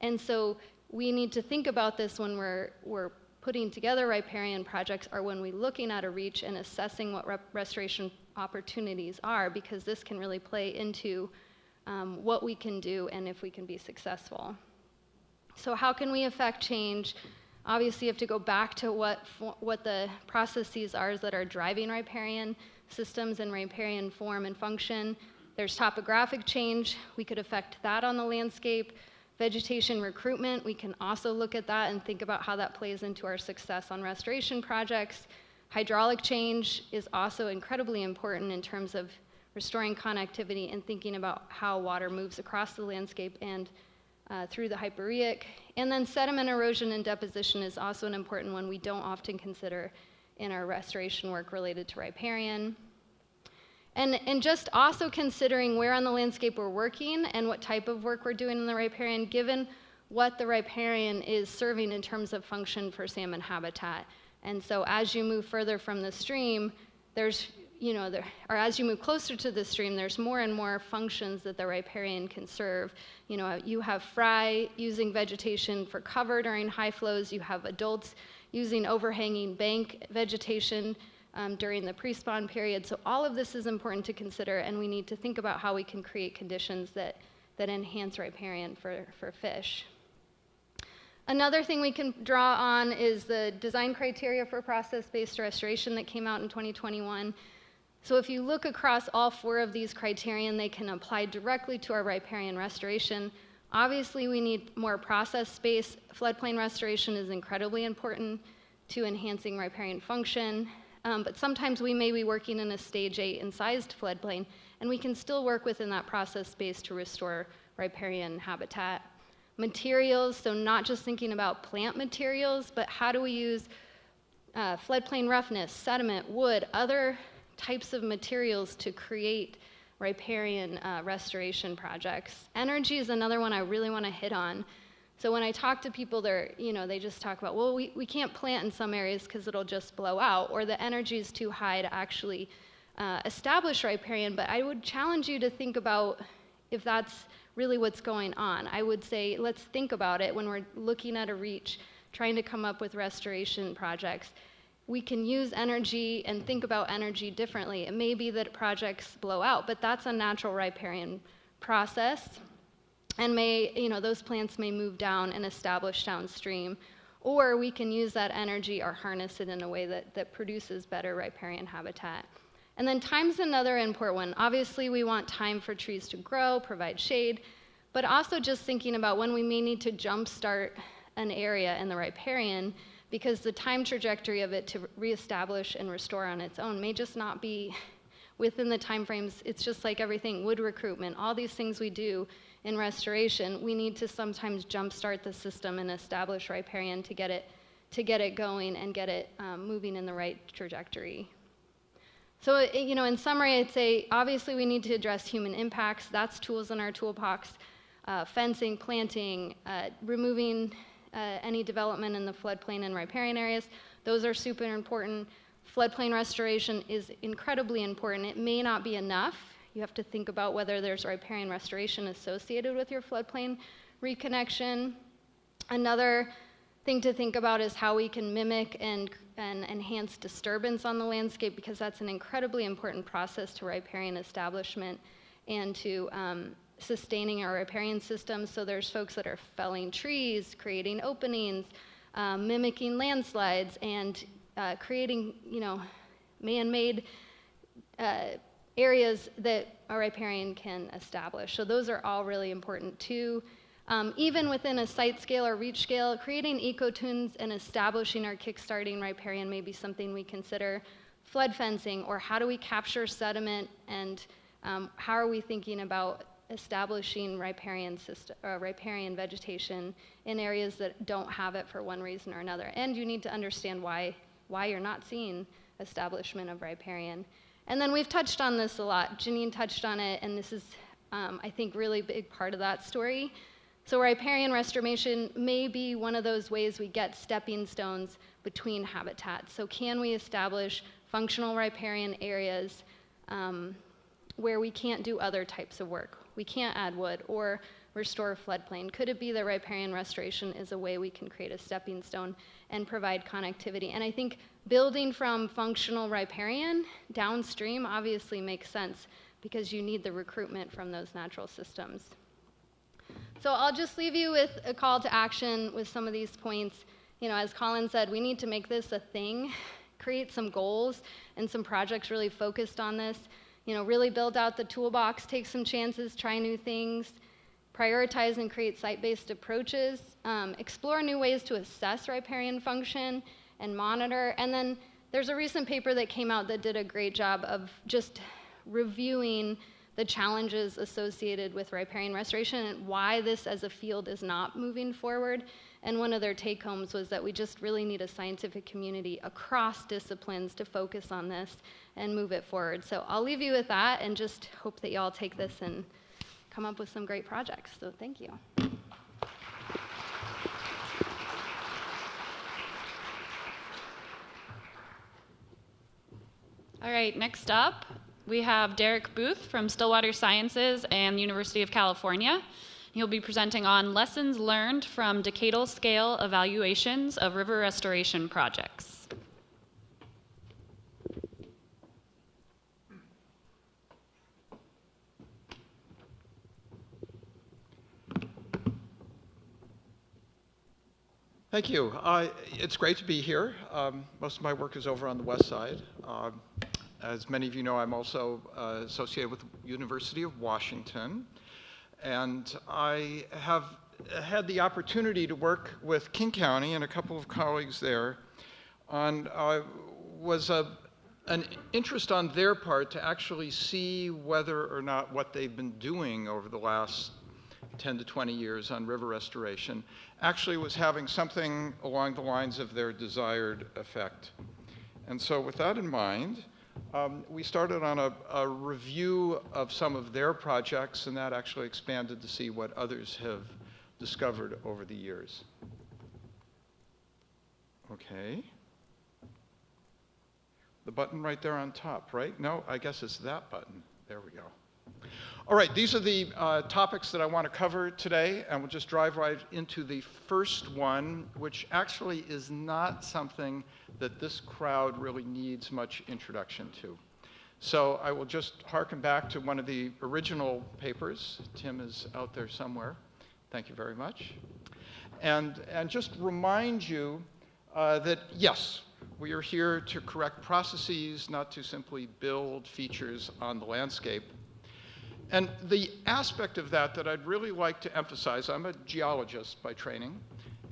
And so we need to think about this when we're putting together riparian projects, or when we're looking at a reach and assessing what restoration opportunities are, because this can really play into what we can do and if we can be successful. So how can we affect change? Obviously, you have to go back to what the processes are that are driving riparian systems and riparian form and function. There's topographic change. We could affect that on the landscape. Vegetation recruitment, we can also look at that and think about how that plays into our success on restoration projects. Hydraulic change is also incredibly important in terms of restoring connectivity and thinking about how water moves across the landscape and through the hyporheic. And then sediment erosion and deposition is also an important one we don't often consider in our restoration work related to riparian. And just also considering where on the landscape we're working and what type of work we're doing in the riparian, given what the riparian is serving in terms of function for salmon habitat. And so as you move further from the stream, there's, or as you move closer to the stream, there's more and more functions that the riparian can serve. You have fry using vegetation for cover during high flows. You have adults using overhanging bank vegetation during the pre-spawn period. So all of this is important to consider, and we need to think about how we can create conditions that enhance riparian for fish. Another thing we can draw on is the design criteria for process-based restoration that came out in 2021. So if you look across all 4 of these criterion, they can apply directly to our riparian restoration. Obviously, we need more process space. Floodplain restoration is incredibly important to enhancing riparian function. But sometimes we may be working in a stage 8 incised floodplain, and we can still work within that process space to restore riparian habitat. Materials, so not just thinking about plant materials, but how do we use floodplain roughness, sediment, wood, other types of materials to create riparian restoration projects. Energy is another one I really want to hit on. So when I talk to people, they just talk about, well, we can't plant in some areas because it'll just blow out, or the energy is too high to actually establish riparian. But I would challenge you to think about if that's really what's going on. I would say let's think about it when we're looking at a reach, trying to come up with restoration projects. We can use energy and think about energy differently. It may be that projects blow out, but that's a natural riparian process. And those plants may move down and establish downstream. Or we can use that energy or harness it in a way that produces better riparian habitat. And then time's another important one. Obviously, we want time for trees to grow, provide shade, but also just thinking about when we may need to jumpstart an area in the riparian, because the time trajectory of it to reestablish and restore on its own may just not be within the time frames. It's just like everything, wood recruitment, all these things we do in restoration, we need to sometimes jumpstart the system and establish riparian to get it going and get it moving in the right trajectory. So, in summary, I'd say obviously we need to address human impacts. That's tools in our toolbox. Fencing, planting, removing any development in the floodplain and riparian areas. Those are super important. Floodplain restoration is incredibly important. It may not be enough. You have to think about whether there's riparian restoration associated with your floodplain reconnection. Another thing to think about is how we can mimic and enhance disturbance on the landscape, because that's an incredibly important process to riparian establishment and to sustaining our riparian system. So there's folks that are felling trees, creating openings, mimicking landslides, and creating, man-made areas that a riparian can establish. So those are all really important too. Even within a site scale or reach scale, creating ecotunes and establishing or kickstarting riparian may be something we consider. Flood fencing, or how do we capture sediment, and how are we thinking about establishing riparian vegetation in areas that don't have it for one reason or another. And you need to understand why you're not seeing establishment of riparian. And then we've touched on this a lot. Janine touched on it, and this is, I think, really big part of that story. So riparian restoration may be one of those ways we get stepping stones between habitats. So can we establish functional riparian areas where we can't do other types of work? We can't add wood or restore floodplain. Could it be that riparian restoration is a way we can create a stepping stone and provide connectivity? And I think building from functional riparian downstream obviously makes sense, because you need the recruitment from those natural systems. So I'll just leave you with a call to action with some of these points. As Colin said, we need to make this a thing, create some goals and some projects really focused on this. Really build out the toolbox, take some chances, try new things, prioritize and create site-based approaches, explore new ways to assess riparian function and monitor. And then there's a recent paper that came out that did a great job of just reviewing the challenges associated with riparian restoration and why this as a field is not moving forward. And one of their take-homes was that we just really need a scientific community across disciplines to focus on this and move it forward. So I'll leave you with that and just hope that y'all take this and come up with some great projects. So thank you.
All right, next up, we have Derek Booth from Stillwater Sciences and the University of California. He'll be presenting on lessons learned from decadal-scale evaluations of river restoration projects.
Thank you. It's great to be here. Most of my work is over on the west side. As many of you know, I'm also associated with the University of Washington. And I have had the opportunity to work with King County and a couple of colleagues there on, was an interest on their part to actually see whether or not what they've been doing over the last 10 to 20 years on river restoration actually was having something along the lines of their desired effect. And so with that in mind, we started on a review of some of their projects, and that actually expanded to see what others have discovered over the years. Okay. The button right there on top, right? No, I guess it's that button. There we go. All right, these are the topics that I want to cover today, and we'll just drive right into the first one, which actually is not something that this crowd really needs much introduction to. So I will just harken back to one of the original papers. Tim is out there somewhere. Thank you very much. And just remind you that, yes, we are here to correct processes, not to simply build features on the landscape. And the aspect of that I'd really like to emphasize, I'm a geologist by training,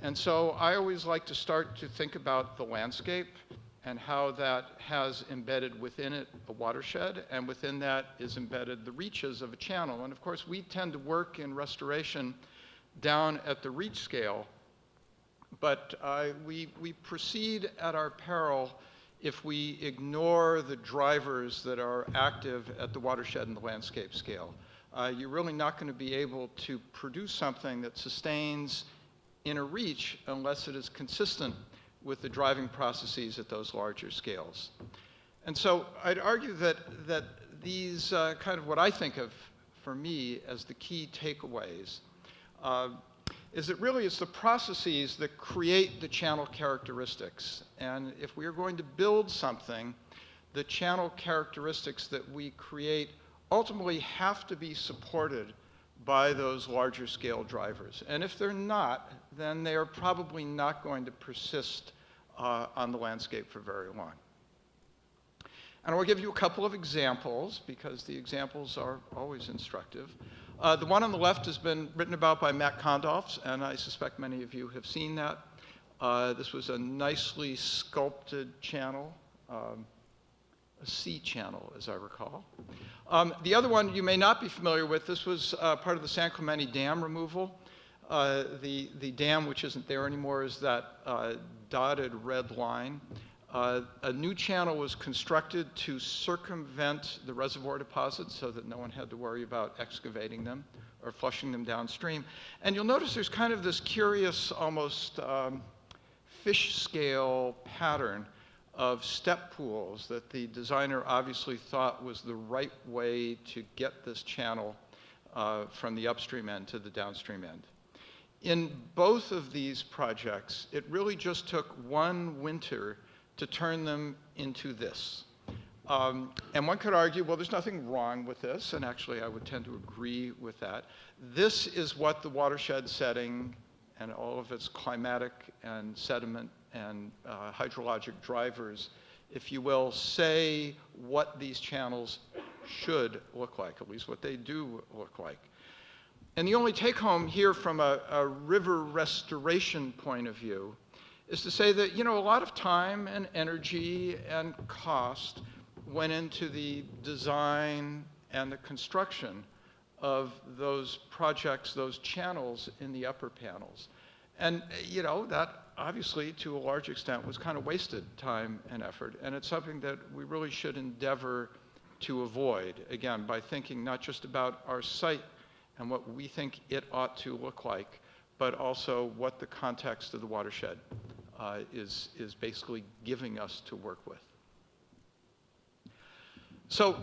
and so I always like to start to think about the landscape and how that has embedded within it a watershed, and within that is embedded the reaches of a channel. And of course, we tend to work in restoration down at the reach scale, but we proceed at our peril if we ignore the drivers that are active at the watershed and the landscape scale. You're really not going to be able to produce something that sustains in a reach unless it is consistent with the driving processes at those larger scales. And so I'd argue that these kind of what I think of, for me, as the key takeaways is that really it's the processes that create the channel characteristics. And if we are going to build something, the channel characteristics that we create ultimately have to be supported by those larger scale drivers. And if they're not, then they are probably not going to persist on the landscape for very long. And I'll give you a couple of examples, because the examples are always instructive. The one on the left has been written about by Matt Condolfs, and I suspect many of you have seen that. This was a nicely sculpted channel, a sea channel, as I recall. The other one you may not be familiar with. This was part of the San Clemente Dam removal. The dam, which isn't there anymore, is that dotted red line. A new channel was constructed to circumvent the reservoir deposits so that no one had to worry about excavating them or flushing them downstream. And you'll notice there's kind of this curious, almost fish scale pattern of step pools that the designer obviously thought was the right way to get this channel from the upstream end to the downstream end. In both of these projects, it really just took one winter to turn them into this. And one could argue, well, there's nothing wrong with this, and actually I would tend to agree with that. This is what the watershed setting and all of its climatic and sediment and hydrologic drivers, if you will, say what these channels should look like, at least what they do look like. And the only take home here from a river restoration point of view is to say that, a lot of time and energy and cost went into the design and the construction of those projects, those channels in the upper panels. And, that obviously, to a large extent, was kind of wasted time and effort. And it's something that we really should endeavor to avoid, again, by thinking not just about our site and what we think it ought to look like, but also what the context of the watershed is basically giving us to work with. So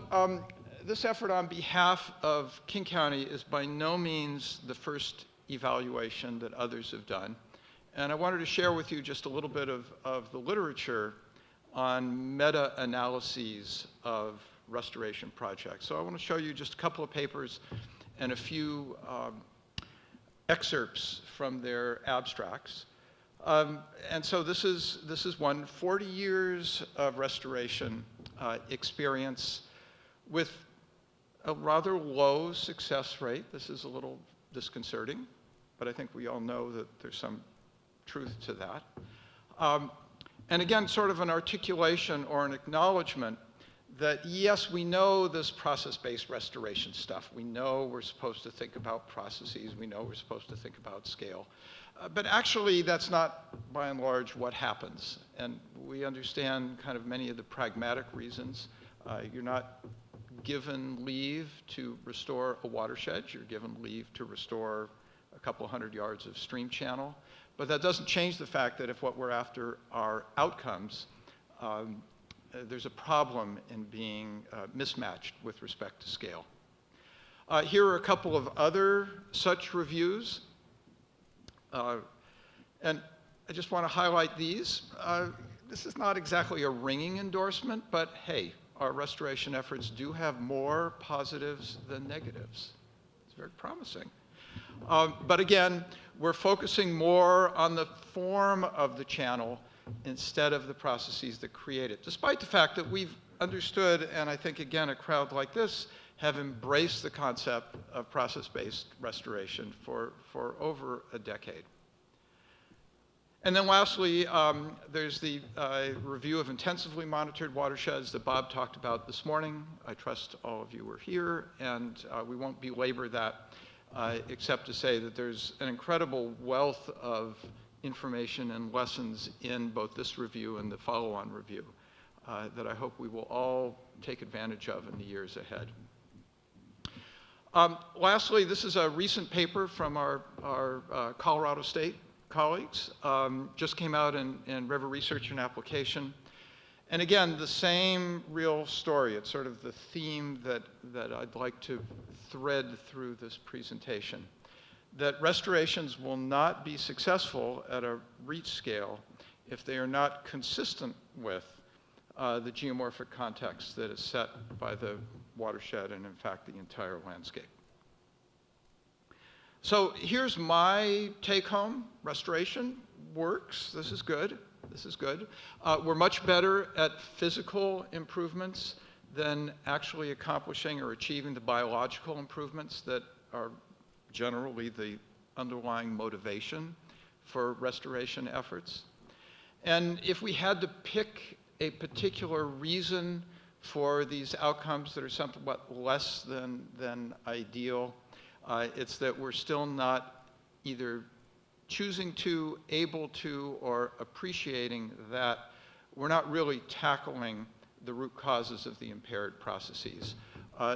this effort on behalf of King County is by no means the first evaluation that others have done. And I wanted to share with you just a little bit of the literature on meta-analyses of restoration projects. So I want to show you just a couple of papers and a few excerpts from their abstracts. And so this is one, 40 years of restoration experience with a rather low success rate. This is a little disconcerting, but I think we all know that there's some truth to that. And again, sort of an articulation or an acknowledgement that yes, we know this process-based restoration stuff. We know we're supposed to think about processes. We know we're supposed to think about scale. But actually, that's not, by and large, what happens. And we understand kind of many of the pragmatic reasons. You're not given leave to restore a watershed. You're given leave to restore a couple hundred yards of stream channel. But that doesn't change the fact that if what we're after are outcomes, there's a problem in being mismatched with respect to scale. Here are a couple of other such reviews. And I just want to highlight these. This is not exactly a ringing endorsement, but hey, our restoration efforts do have more positives than negatives. It's very promising. But again, we're focusing more on the form of the channel instead of the processes that create it, despite the fact that we've understood, and I think, again, a crowd like this have embraced the concept of process-based restoration for over a decade. And then lastly, there's the review of intensively monitored watersheds that Bob talked about this morning. I trust all of you were here, and we won't belabor that except to say that there's an incredible wealth of information and lessons in both this review and the follow-on review that I hope we will all take advantage of in the years ahead. Lastly, this is a recent paper from our Colorado State colleagues. Just came out in River Research and Application. And again, the same real story. It's sort of the theme that I'd like to thread through this presentation. That restorations will not be successful at a reach scale if they are not consistent with the geomorphic context that is set by the watershed and, in fact, the entire landscape. So here's my take-home. Restoration works. This is good. This is good. We're much better at physical improvements than actually accomplishing or achieving the biological improvements that are generally the underlying motivation for restoration efforts. And if we had to pick a particular reason for these outcomes that are somewhat less than ideal, it's that we're still not either choosing to, able to, or appreciating that we're not really tackling the root causes of the impaired processes,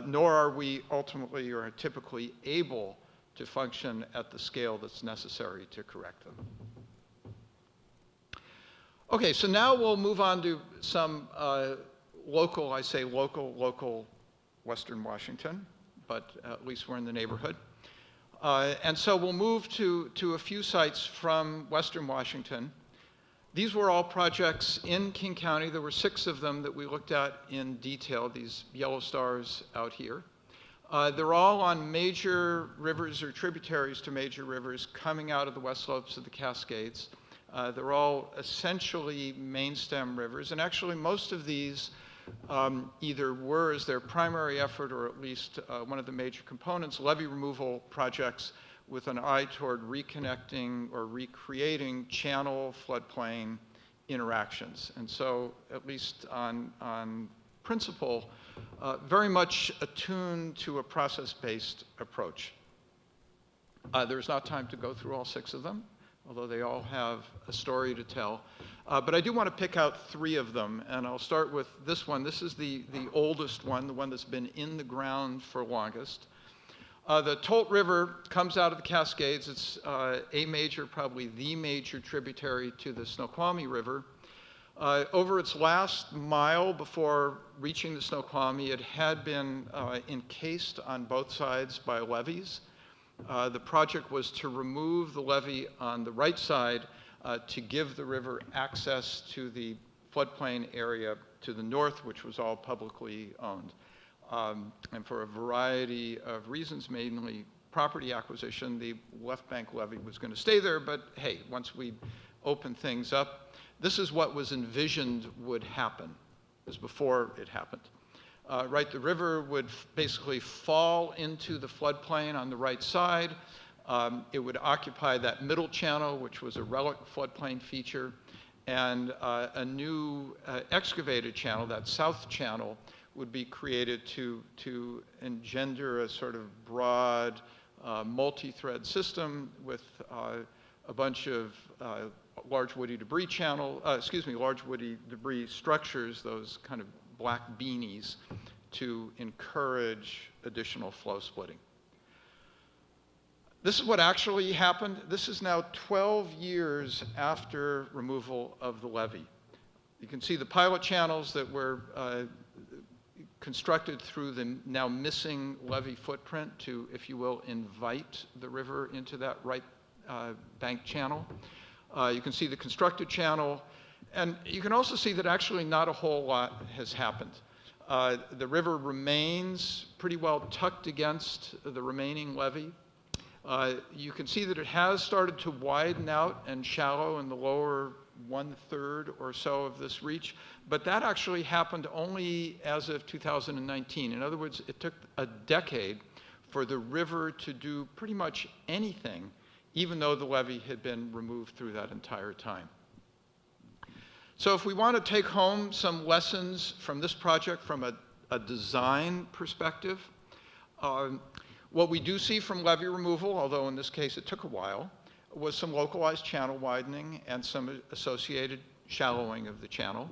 nor are we ultimately or typically able to function at the scale that's necessary to correct them. Okay, so now we'll move on to some local, I say local Western Washington, but at least we're in the neighborhood. And so we'll move to a few sites from Western Washington. These were all projects in King County. There were 6 of them that we looked at in detail, these yellow stars out here. They're all on major rivers or tributaries to major rivers coming out of the west slopes of the Cascades. They're all essentially main stem rivers, and actually most of these either were as their primary effort, or at least one of the major components, levee removal projects with an eye toward reconnecting or recreating channel floodplain interactions. And so, at least on principle, very much attuned to a process-based approach. There's not time to go through all 6 of them, although they all have a story to tell. But I do want to pick out 3 of them, and I'll start with this one. This is the oldest one, the one that's been in the ground for longest. The Tolt River comes out of the Cascades. It's a major, probably the major tributary to the Snoqualmie River. Over its last mile before reaching the Snoqualmie, it had been encased on both sides by levees. The project was to remove the levee on the right side to give the river access to the floodplain area to the north, which was all publicly owned. And for a variety of reasons, mainly property acquisition, the left bank levee was going to stay there, but hey, once we open things up, this is what was envisioned would happen. This was before it happened. Right, the river would basically fall into the floodplain on the right side. It would occupy that middle channel, which was a relic floodplain feature, and a new excavated channel, that south channel, would be created to engender a sort of broad multi-thread system with a bunch of large woody debris large woody debris structures, those kind of black beanies, to encourage additional flow splitting. This is what actually happened. This is now 12 years after removal of the levee. You can see the pilot channels that were constructed through the now missing levee footprint to, if you will, invite the river into that right bank channel. You can see the constructed channel, and you can also see that actually not a whole lot has happened. The river remains pretty well tucked against the remaining levee. You can see that it has started to widen out and shallow in the lower 1/3 or so of this reach, but that actually happened only as of 2019. In other words, it took a decade for the river to do pretty much anything, even though the levee had been removed through that entire time. So if we want to take home some lessons from this project from a design perspective, what we do see from levee removal, although in this case it took a while, was some localized channel widening and some associated shallowing of the channel.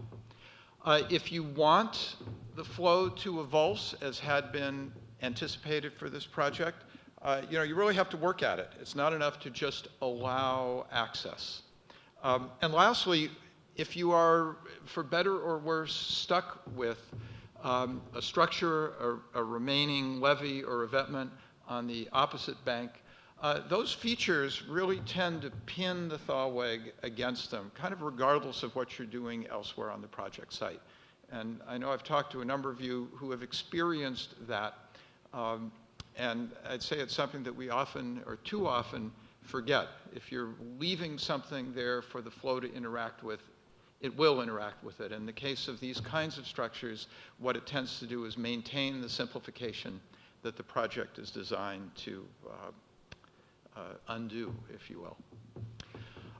If you want the flow to avulse, as had been anticipated for this project, you really have to work at it. It's not enough to just allow access. And lastly, if you are, for better or worse, stuck with a structure, a remaining levee or revetment on the opposite bank, those features really tend to pin the thaw wag against them, kind of regardless of what you're doing elsewhere on the project site. And I know I've talked to a number of you who have experienced that, and I'd say it's something that we often, or too often, forget. If you're leaving something there for the flow to interact with, it will interact with it. In the case of these kinds of structures, what it tends to do is maintain the simplification that the project is designed to undo, if you will.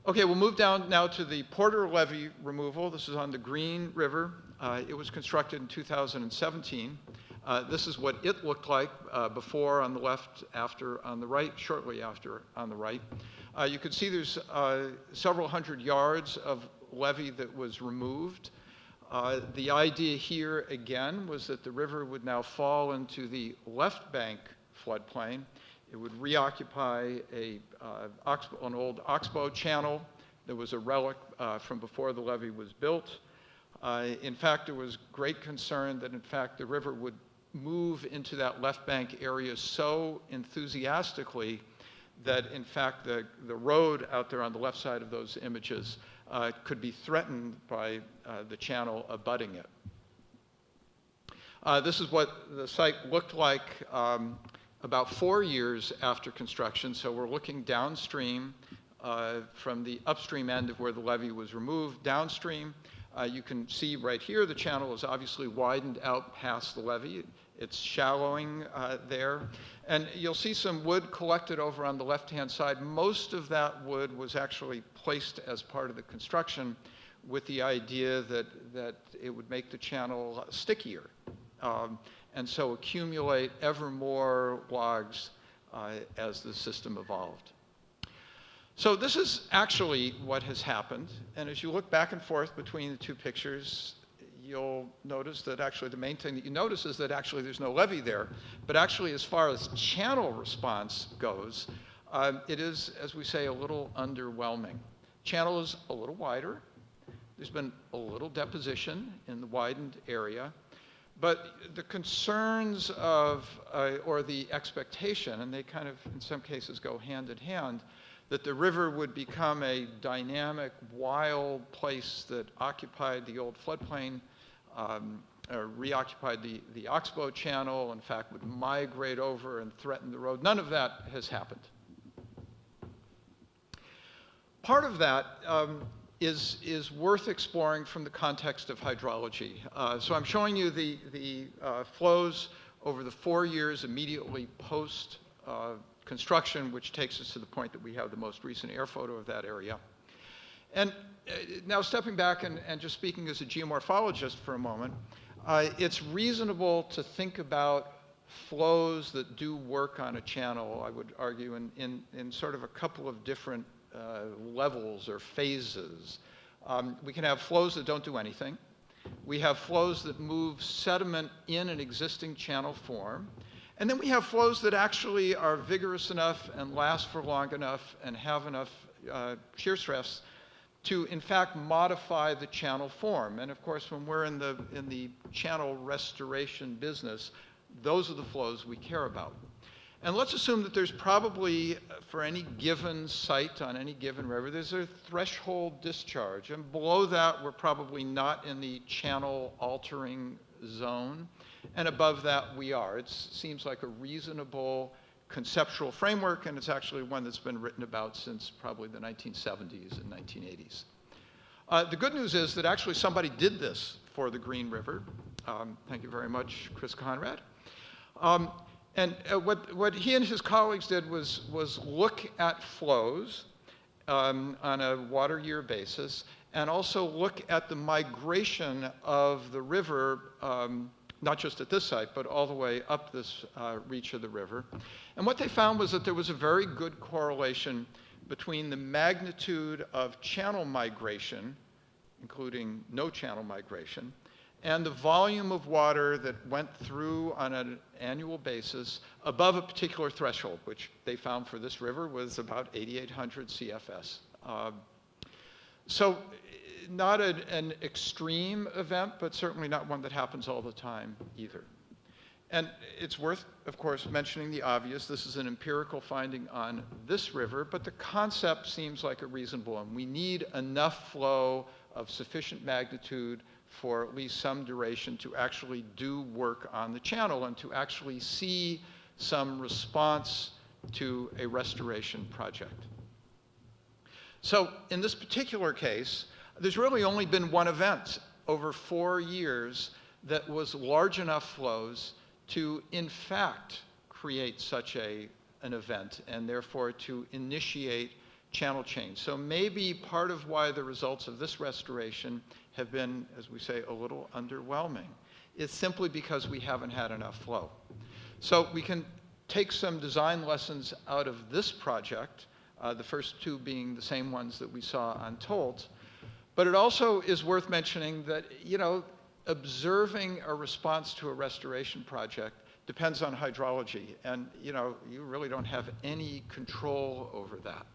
Okay, we'll move down now to the Porter levee removal. This is on the Green River. It was constructed in 2017. This is what it looked like before on the left, after on the right, shortly after on the right. You can see there's several hundred yards of levee that was removed. The idea here, again, was that the river would now fall into the left bank floodplain. It would reoccupy an old oxbow channel that was a relic from before the levee was built. In fact, there was great concern that, in fact, the river would move into that left bank area so enthusiastically that, in fact, the road out there on the left side of those images could be threatened by the channel abutting it. This is what the site looked like about 4 years after construction. So we're looking downstream from the upstream end of where the levee was removed. Downstream, You can see right here the channel is obviously widened out past the levee. It's shallowing there. And you'll see some wood collected over on the left-hand side. Most of that wood was actually placed as part of the construction with the idea that it would make the channel stickier. And so accumulate ever more logs as the system evolved. So this is actually what has happened. And as you look back and forth between the two pictures, you'll notice that actually the main thing that you notice is that actually there's no levee there. But actually, as far as channel response goes, it is, as we say, a little underwhelming. Channel is a little wider. There's been a little deposition in the widened area. But the concerns of, or the expectation, and they kind of, in some cases, go hand in hand, that the river would become a dynamic, wild place that occupied the old floodplain, reoccupied the Oxbow Channel, in fact, would migrate over and threaten the road. None of that has happened. Part of that is worth exploring from the context of hydrology. So I'm showing you the flows over the 4 years immediately post construction, which takes us to the point that we have the most recent air photo of that area. And now stepping back and just speaking as a geomorphologist for a moment, it's reasonable to think about flows that do work on a channel, I would argue, in sort of a couple of different levels or phases. We can have flows that don't do anything. We have flows that move sediment in an existing channel form. And then we have flows that actually are vigorous enough and last for long enough and have enough shear stress to, in fact, modify the channel form. And of course, when we're in the channel restoration business, those are the flows we care about. And let's assume that there's probably, for any given site on any given river, there's a threshold discharge. And below that, we're probably not in the channel altering zone. And above that, we are. It seems like a reasonable conceptual framework, and it's actually one that's been written about since probably the 1970s and 1980s. The good news is that actually somebody did this for the Green River. Thank you very much, Chris Conrad. And what he and his colleagues did was look at flows on a water year basis and also look at the migration of the river, not just at this site, but all the way up this reach of the river. And what they found was that there was a very good correlation between the magnitude of channel migration, including no channel migration, and the volume of water that went through on an annual basis above a particular threshold, which they found for this river was about 8,800 CFS. So not an extreme event, but certainly not one that happens all the time either. And it's worth, of course, mentioning the obvious. This is an empirical finding on this river, but the concept seems like a reasonable one. We need enough flow of sufficient magnitude for at least some duration to actually do work on the channel and to actually see some response to a restoration project. So in this particular case, there's really only been one event over 4 years that was large enough flows to, in fact, create such an event and therefore to initiate channel change. So maybe part of why the results of this restoration have been, as we say, a little underwhelming is simply because we haven't had enough flow. So we can take some design lessons out of this project, the first two being the same ones that we saw on Tolt. But it also is worth mentioning that, observing a response to a restoration project depends on hydrology. And, you really don't have any control over that.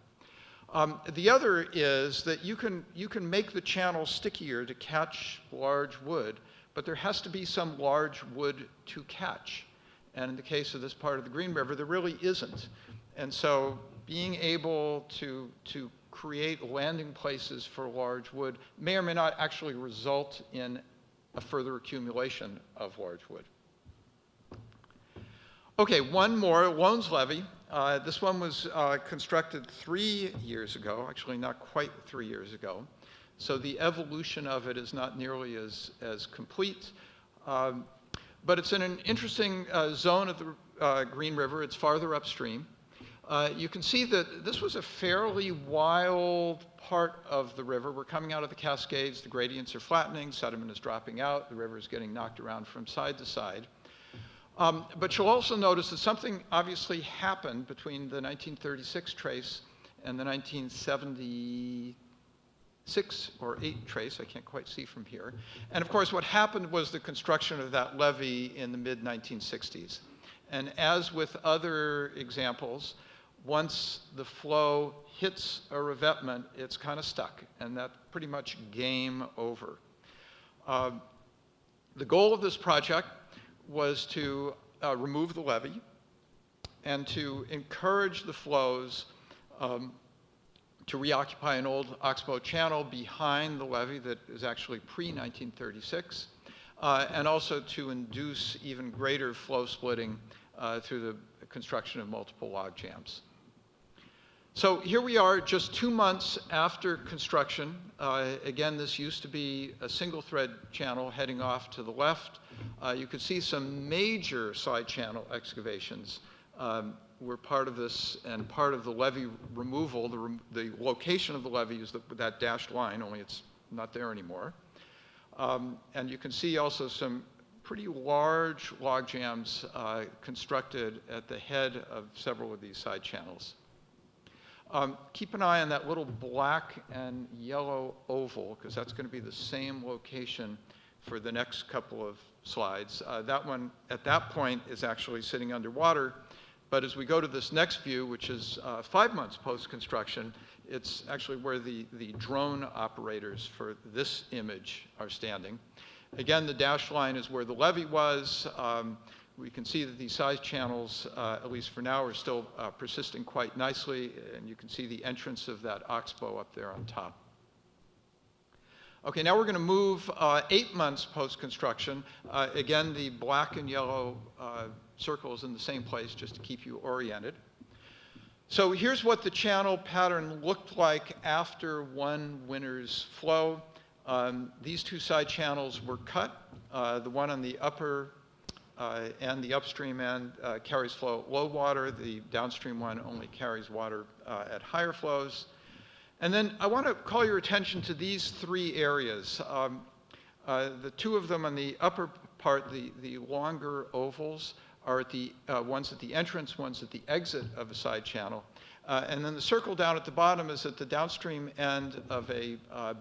The other is that you can make the channel stickier to catch large wood, but there has to be some large wood to catch. And in the case of this part of the Green River, there really isn't. And so being able to create landing places for large wood may or may not actually result in a further accumulation of large wood. Okay, one more, Lowndes Levee. This one was constructed 3 years ago, actually not quite 3 years ago. So the evolution of it is not nearly as complete. But it's in an interesting zone of the Green River. It's farther upstream. You can see that this was a fairly wild part of the river. We're coming out of the Cascades, the gradients are flattening, sediment is dropping out, the river is getting knocked around from side to side. But you'll also notice that something obviously happened between the 1936 trace and the 1976 or 8 trace, I can't quite see from here. And of course what happened was the construction of that levee in the mid-1960s. And as with other examples, once the flow hits a revetment, it's kind of stuck, and that's pretty much game over. The goal of this project was to remove the levee and to encourage the flows to reoccupy an old oxbow channel behind the levee that is actually pre-1936, and also to induce even greater flow splitting through the construction of multiple log jams. So here we are just 2 months after construction. Again, this used to be a single thread channel heading off to the left. You could see some major side channel excavations were part of this, and part of the levee removal. The location of the levee is that dashed line, only it's not there anymore. And you can see also some pretty large log jams constructed at the head of several of these side channels. Keep an eye on that little black and yellow oval, because that's going to be the same location for the next couple of slides. That one, at that point, is actually sitting underwater. But as we go to this next view, which is 5 months post-construction, it's actually where the drone operators for this image are standing. Again, the dashed line is where the levee was. We can see that these side channels, at least for now, are still persisting quite nicely, and you can see the entrance of that oxbow up there on top. Okay, now we're going to move 8 months post-construction. Again, the black and yellow circle is in the same place, just to keep you oriented. So here's what the channel pattern looked like after one winter's flow. These two side channels were cut. The one on the upper and the upstream end carries flow at low water. The downstream one only carries water at higher flows. And then I want to call your attention to these 3 areas. The 2 of them on the upper part, the longer ovals, are at the ones at the entrance, ones at the exit of a side channel. And then the circle down at the bottom is at the downstream end of a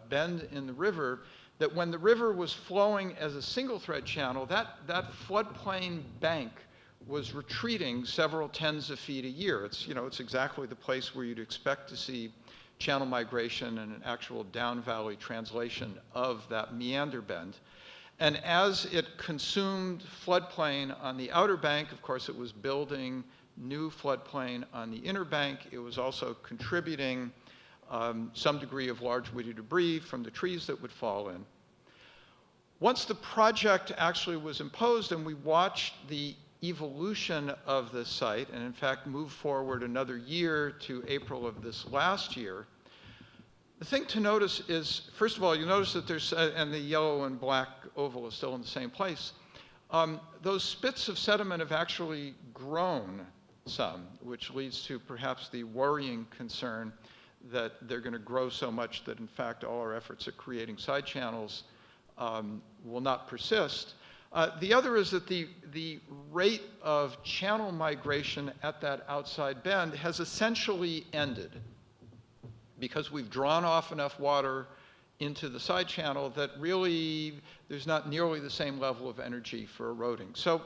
bend in the river, that when the river was flowing as a single thread channel, that floodplain bank was retreating several tens of feet a year. It's exactly the place where you'd expect to see channel migration and an actual down valley translation of that meander bend. And as it consumed floodplain on the outer bank, of course, it was building new floodplain on the inner bank. It was also contributing some degree of large woody debris from the trees that would fall in. Once the project actually was imposed and we watched the evolution of this site, and in fact moved forward another year to April of this last year, the thing to notice is, first of all, you notice that there's, and the yellow and black oval is still in the same place, those spits of sediment have actually grown some, which leads to perhaps the worrying concern that they're going to grow so much that in fact all our efforts at creating side channels will not persist. The other is that the rate of channel migration at that outside bend has essentially ended, because we've drawn off enough water into the side channel that really there's not nearly the same level of energy for eroding. So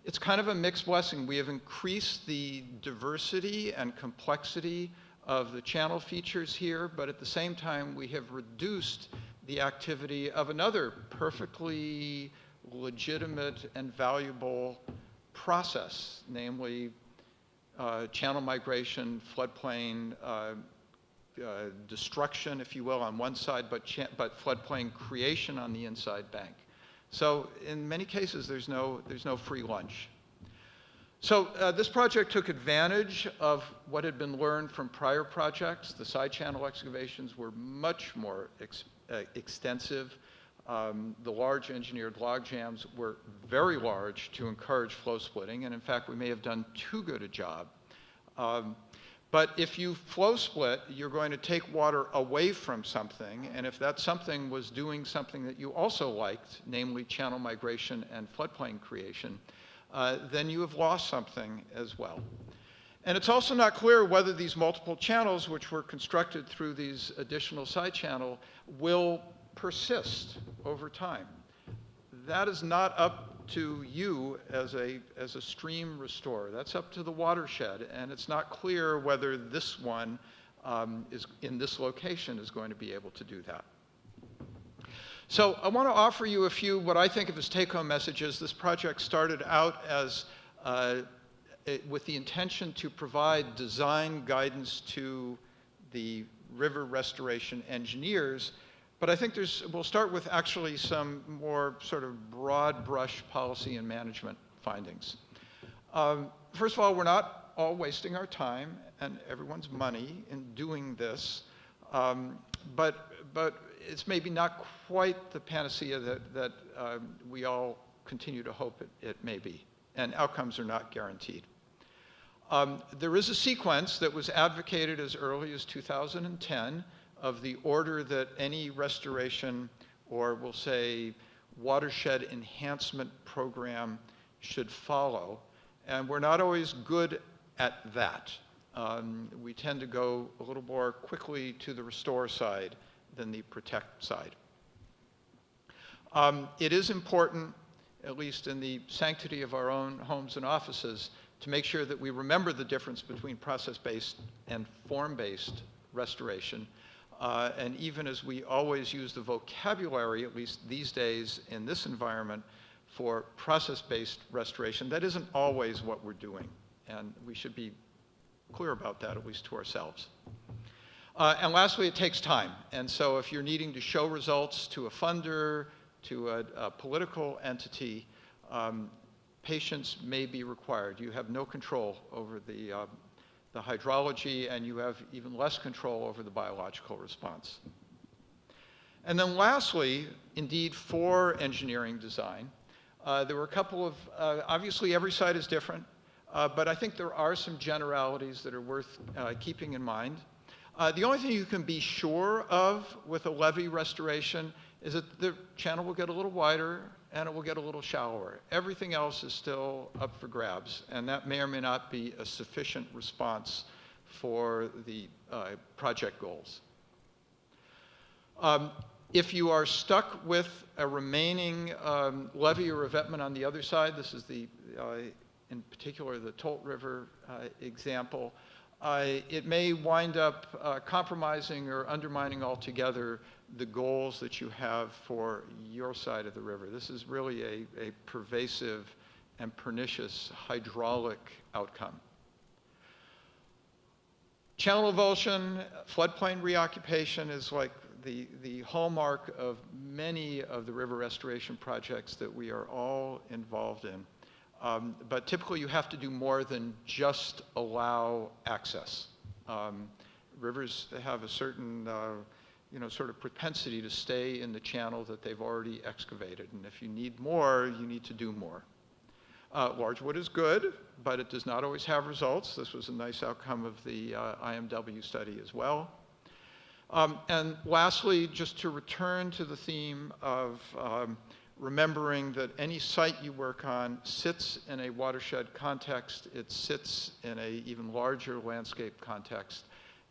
it's kind of a mixed blessing. We have increased the diversity and complexity of the channel features here, but at the same time we have reduced the activity of another perfectly legitimate and valuable process, namely channel migration, floodplain destruction, if you will, on one side, but floodplain creation on the inside bank. So in many cases, there's no free lunch. So this project took advantage of what had been learned from prior projects. The side channel excavations were much more extensive. The large engineered log jams were very large to encourage flow splitting, and in fact, we may have done too good a job. But if you flow split, you're going to take water away from something, and if that something was doing something that you also liked, namely channel migration and floodplain creation, then you have lost something as well. And it's also not clear whether these multiple channels, which were constructed through these additional side channel, will persist over time. That is not up to you as a stream restorer. That's up to the watershed, and it's not clear whether this one is in this location is going to be able to do that. So I want to offer you a few what I think of as take-home messages. This project started out as with the intention to provide design guidance to the river restoration engineers. But I think we'll start with actually some more sort of broad brush policy and management findings. First of all, we're not all wasting our time and everyone's money in doing this, but it's maybe not quite the panacea that we all continue to hope it may be, and outcomes are not guaranteed. There is a sequence that was advocated as early as 2010 of the order that any restoration, or we'll say watershed enhancement program, should follow. And we're not always good at that. We tend to go a little more quickly to the restore side than the protect side. It is important, at least in the sanctity of our own homes and offices, to make sure that we remember the difference between process-based and form-based restoration. And even as we always use the vocabulary, at least these days in this environment, for process-based restoration, that isn't always what we're doing. And we should be clear about that, at least to ourselves. And lastly, it takes time. And so if you're needing to show results to a funder, to a political entity, patience may be required. You have no control over the hydrology, and you have even less control over the biological response. And then lastly, indeed, for engineering design, there were a couple of, obviously every site is different, but I think there are some generalities that are worth keeping in mind. The only thing you can be sure of with a levee restoration is that the channel will get a little wider and it will get a little shallower. Everything else is still up for grabs, and that may or may not be a sufficient response for the project goals. If you are stuck with a remaining levee or revetment on the other side, this is the, in particular, the Tolt River example, it may wind up compromising or undermining altogether the goals that you have for your side of the river. This is really a pervasive and pernicious hydraulic outcome. Channel avulsion, floodplain reoccupation is like the hallmark of many of the river restoration projects that we are all involved in. But typically you have to do more than just allow access. Rivers have a certain sort of propensity to stay in the channel that they've already excavated. And if you need more, you need to do more. Large wood is good, but it does not always have results. This was a nice outcome of the IMW study as well. And lastly, just to return to the theme of remembering that any site you work on sits in a watershed context, it sits in an even larger landscape context.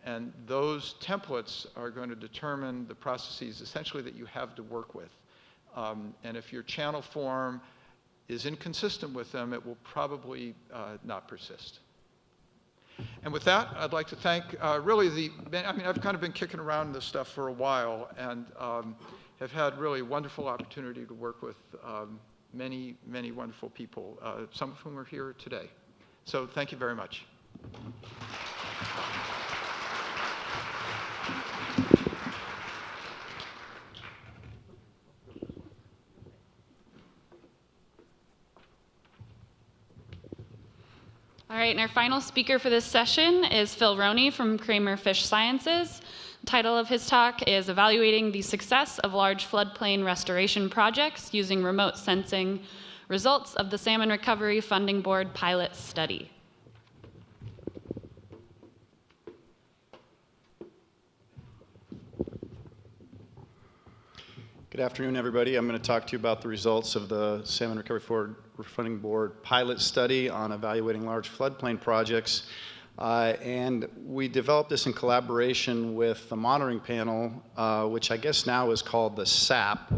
And those templates are going to determine the processes essentially that you have to work with. And if your channel form is inconsistent with them, it will probably not persist. And with that, I'd like to thank really I've kind of been kicking around this stuff for a while and have had really a wonderful opportunity to work with many, many wonderful people, some of whom are here today. So thank you very much.
All right, and our final speaker for this session is Phil Roni from Cramer Fish Sciences. The title of his talk is Evaluating the Success of Large Floodplain Restoration Projects Using Remote Sensing, Results of the Salmon Recovery Funding Board Pilot Study.
Good afternoon, everybody. I'm going to talk to you about the results of the Salmon Recovery Funding Board pilot study on evaluating large floodplain projects. And we developed this in collaboration with the monitoring panel, which I guess now is called the SAP.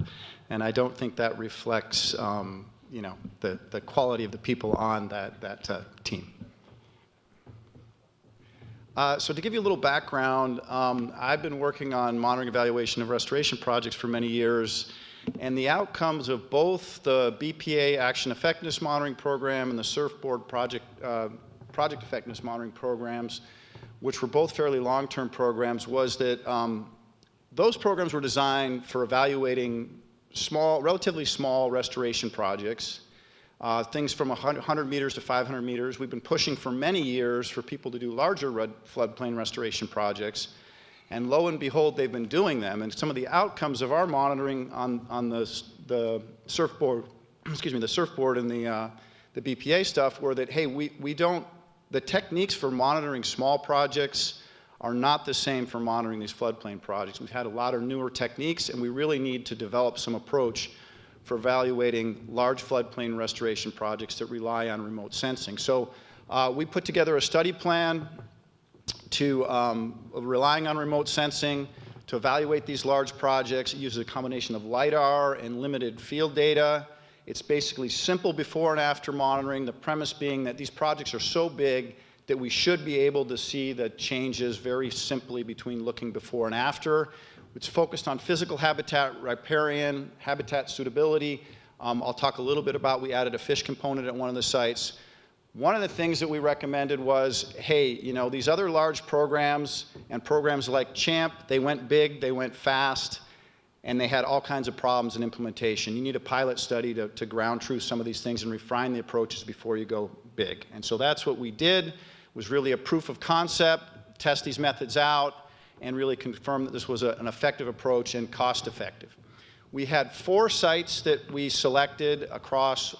And I don't think that reflects, the quality of the people on that team. So to give you a little background, I've been working on monitoring evaluation of restoration projects for many years, and the outcomes of both the BPA Action Effectiveness Monitoring Program and the Surfboard Project Effectiveness Monitoring Programs, which were both fairly long-term programs, was that those programs were designed for evaluating relatively small restoration projects. Things from 100 meters to 500 meters. We've been pushing for many years for people to do larger floodplain restoration projects. And lo and behold, they've been doing them. And some of the outcomes of our monitoring on the surfboard, the surfboard and the BPA stuff were that, hey, the techniques for monitoring small projects are not the same for monitoring these floodplain projects. We've had a lot of newer techniques, and we really need to develop some approach for evaluating large floodplain restoration projects that rely on remote sensing. So we put together a study plan to relying on remote sensing to evaluate these large projects. It uses a combination of LiDAR and limited field data. It's basically simple before and after monitoring, the premise being that these projects are so big that we should be able to see the changes very simply between looking before and after. It's focused on physical habitat, riparian, habitat suitability. I'll talk a little bit about, we added a fish component at one of the sites. One of the things that we recommended was, hey, these other large programs and programs like CHAMP, they went big, they went fast, and they had all kinds of problems in implementation. You need a pilot study to ground truth some of these things and refine the approaches before you go big. And so that's what we did, was really a proof of concept, test these methods out, and really confirm that this was an effective approach and cost effective. We had 4 sites that we selected across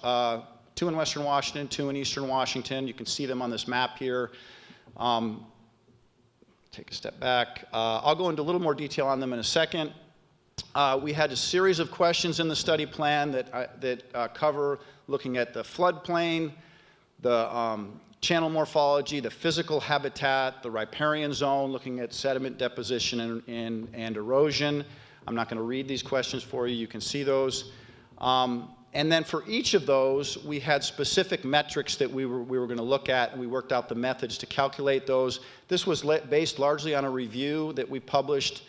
2 in Western Washington, 2 in Eastern Washington. You can see them on this map here. Take a step back. I'll go into a little more detail on them in a second. We had a series of questions in the study plan that cover looking at the floodplain, the channel morphology, the physical habitat, the riparian zone, looking at sediment deposition and erosion. I'm not going to read these questions for you. You can see those. And then for each of those, we had specific metrics that we were going to look at, and we worked out the methods to calculate those. This was based largely on a review that we published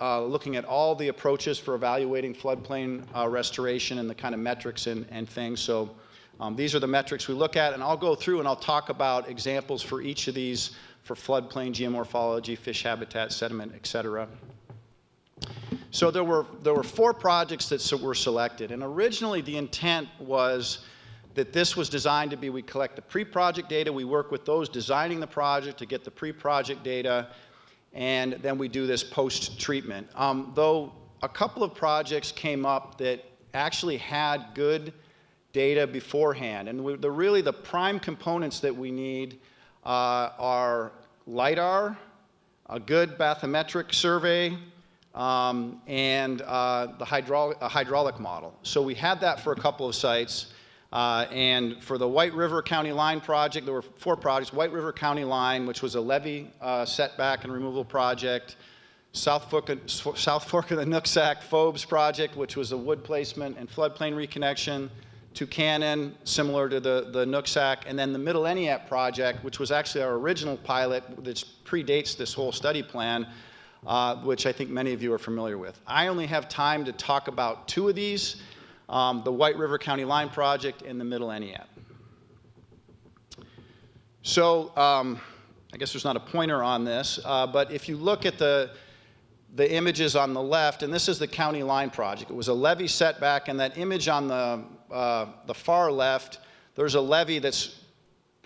looking at all the approaches for evaluating floodplain restoration and the kind of metrics and things. So these are the metrics we look at, and I'll go through and I'll talk about examples for each of these for floodplain, geomorphology, fish habitat, sediment, et cetera. So there were 4 projects that were selected, and originally the intent was that this was designed to be, we collect the pre-project data, we work with those designing the project to get the pre-project data, and then we do this post-treatment. Though a couple of projects came up that actually had good data beforehand, and really the prime components that we need are LiDAR, a good bathymetric survey, and a hydraulic model. So we had that for a couple of sites, and for the White River County Line project, there were 4 projects. White River County Line, which was a levee setback and removal project. South Fork of the Nooksack Phobes project, which was a wood placement and floodplain reconnection. Tucannon, similar to the Nooksack, and then the Middle Eniat project, which was actually our original pilot that predates this whole study plan, which I think many of you are familiar with. I only have time to talk about 2 of these, the White River County Line project and the Middle Eniat. So I guess there's not a pointer on this, but if you look at the images on the left, and this is the county line project. It was a levee setback, and that image on the far left, there's a levee that's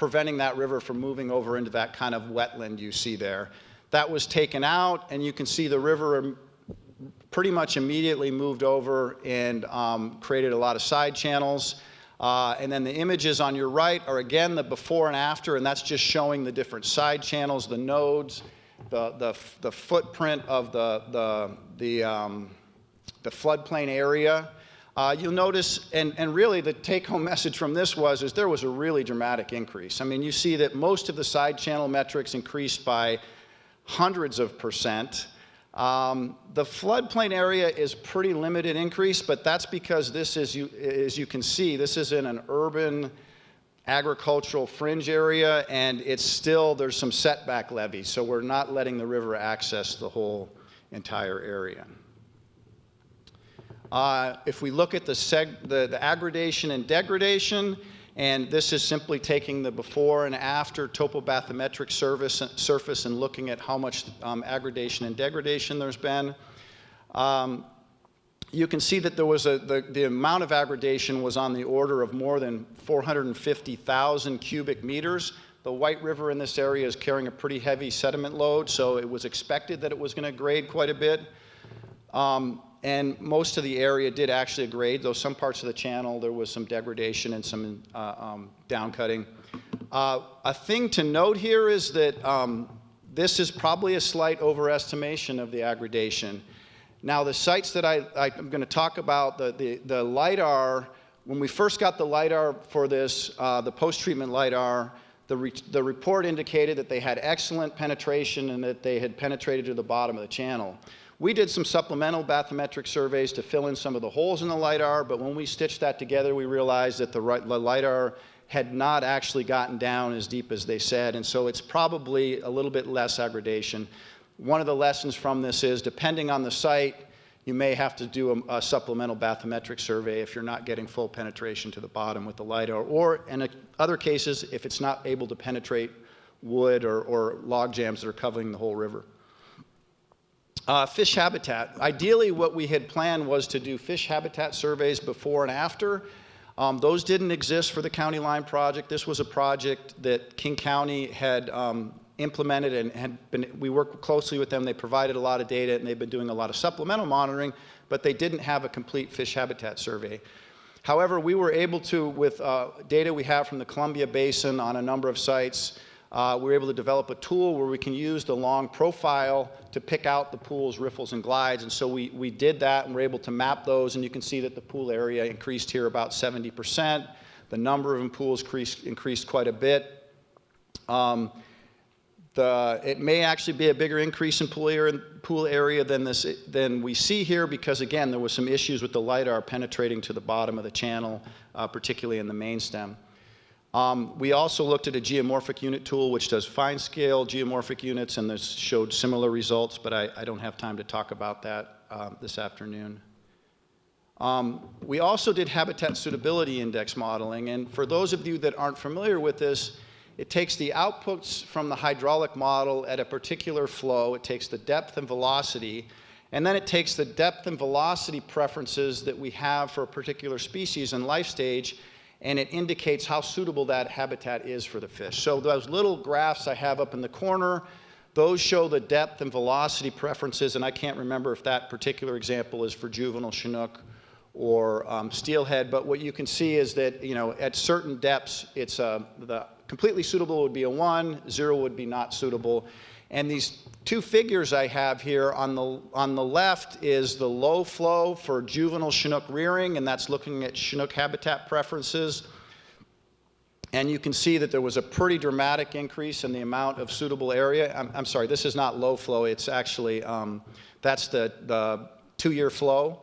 preventing that river from moving over into that kind of wetland you see there. That was taken out, and you can see the river pretty much immediately moved over and created a lot of side channels. And then the images on your right are again the before and after, and that's just showing the different side channels, the nodes, the footprint of the floodplain area. You'll notice, and really the take-home message from this is there was a really dramatic increase. I mean, you see that most of the side channel metrics increased by hundreds of %. The floodplain area is pretty limited increase, but that's because this is, as you can see, this is in an urban agricultural fringe area, and it's still, there's some setback levees, so we're not letting the river access the whole entire area. If we look at the aggradation and degradation, and this is simply taking the before and after topobathymetric surface and looking at how much aggradation and degradation there's been. You can see that there was the amount of aggradation was on the order of more than 450,000 cubic meters. The White River in this area is carrying a pretty heavy sediment load, so it was expected that it was going to grade quite a bit. And most of the area did actually grade, though some parts of the channel there was some degradation and some downcutting. A thing to note here is that this is probably a slight overestimation of the aggradation. Now the sites that I'm going to talk about, the LIDAR, when we first got the LIDAR for this, the post-treatment LIDAR, the report indicated that they had excellent penetration and that they had penetrated to the bottom of the channel. We did some supplemental bathymetric surveys to fill in some of the holes in the LIDAR, but when we stitched that together, we realized that the LIDAR had not actually gotten down as deep as they said, and so it's probably a little bit less aggradation. One of the lessons from this is, depending on the site, you may have to do a supplemental bathymetric survey if you're not getting full penetration to the bottom with the LIDAR, or in other cases, if it's not able to penetrate wood or log jams that are covering the whole river. Fish habitat. Ideally, what we had planned was to do fish habitat surveys before and after. Those didn't exist for the county line project. This was a project that King County had implemented and we worked closely with them. They provided a lot of data and they've been doing a lot of supplemental monitoring, but they didn't have a complete fish habitat survey. However, we were able to, with data we have from the Columbia Basin on a number of sites, we were able to develop a tool where we can use the long profile to pick out the pools, riffles, and glides. And so we did that and were able to map those. And you can see that the pool area increased here about 70%. The number of pools increased quite a bit. It may actually be a bigger increase in pool area than we see here because, again, there was some issues with the LIDAR penetrating to the bottom of the channel, particularly in the main stem. We also looked at a geomorphic unit tool which does fine-scale geomorphic units, and this showed similar results, but I don't have time to talk about that this afternoon. We also did habitat suitability index modeling, and for those of you that aren't familiar with this, it takes the outputs from the hydraulic model at a particular flow, it takes the depth and velocity, and then it takes the depth and velocity preferences that we have for a particular species and life stage, and it indicates how suitable that habitat is for the fish. So those little graphs I have up in the corner, those show the depth and velocity preferences, and I can't remember if that particular example is for juvenile Chinook or steelhead, but what you can see is that, you know, at certain depths, it's the completely suitable would be a 1, 0 would be not suitable. And these two figures I have here, on the left is the low flow for juvenile Chinook rearing, and that's looking at Chinook habitat preferences. And you can see that there was a pretty dramatic increase in the amount of suitable area. I'm sorry, this is not low flow, it's actually, that's the 2-year flow.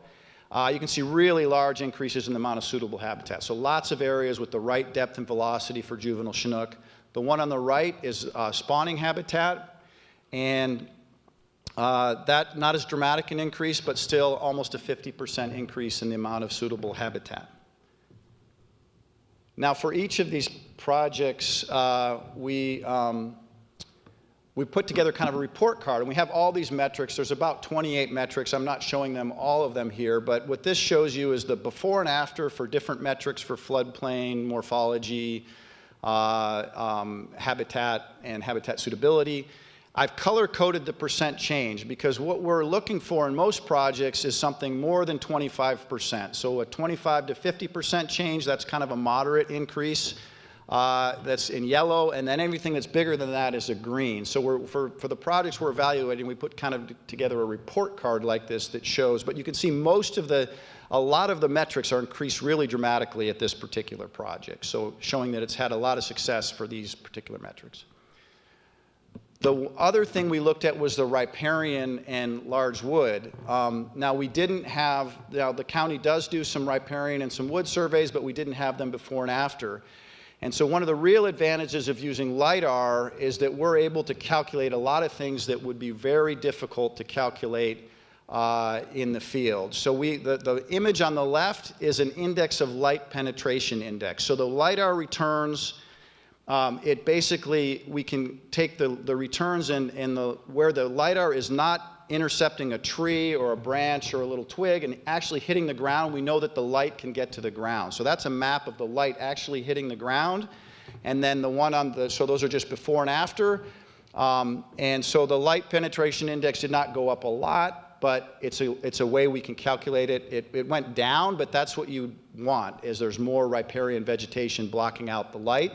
You can see really large increases in the amount of suitable habitat. So lots of areas with the right depth and velocity for juvenile Chinook. The one on the right is spawning habitat. And that not as dramatic an increase, but still almost a 50% increase in the amount of suitable habitat. Now, for each of these projects, we put together kind of a report card, and we have all these metrics. There's about 28 metrics. I'm not showing them all of them here, but what this shows you is the before and after for different metrics for floodplain, morphology, habitat and habitat suitability. I've color-coded the percent change because what we're looking for in most projects is something more than 25%. So a 25 to 50% change, that's kind of a moderate increase. That's in yellow, and then everything that's bigger than that is a green. So for the projects we're evaluating, we put kind of together a report card like this that shows, but you can see a lot of the metrics are increased really dramatically at this particular project, so showing that it's had a lot of success for these particular metrics. The other thing we looked at was the riparian and large wood. Now the county does do some riparian and some wood surveys, but we didn't have them before and after. And so one of the real advantages of using LiDAR is that we're able to calculate a lot of things that would be very difficult to calculate in the field. So the image on the left is an index of light penetration index. So the LiDAR returns, it basically, we can take the returns where the LiDAR is not intercepting a tree or a branch or a little twig and actually hitting the ground, we know that the light can get to the ground. So that's a map of the light actually hitting the ground. And then the one so those are just before and after. And so the light penetration index did not go up a lot, but it's a way we can calculate it. It went down, but that's what you want, is there's more riparian vegetation blocking out the light.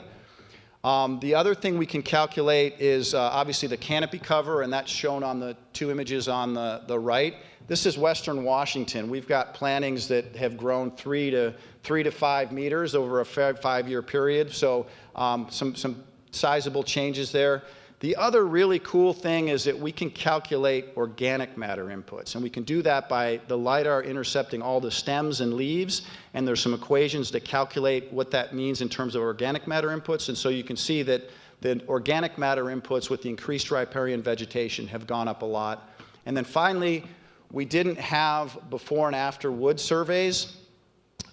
The other thing we can calculate is obviously the canopy cover, and that's shown on the two images on the right. This is Western Washington. We've got plantings that have grown 3 to 5 meters over a 5-year period, so some sizable changes there. The other really cool thing is that we can calculate organic matter inputs, and we can do that by the LiDAR intercepting all the stems and leaves, and there's some equations to calculate what that means in terms of organic matter inputs, and so you can see that the organic matter inputs with the increased riparian vegetation have gone up a lot. And then finally, we didn't have before and after wood surveys,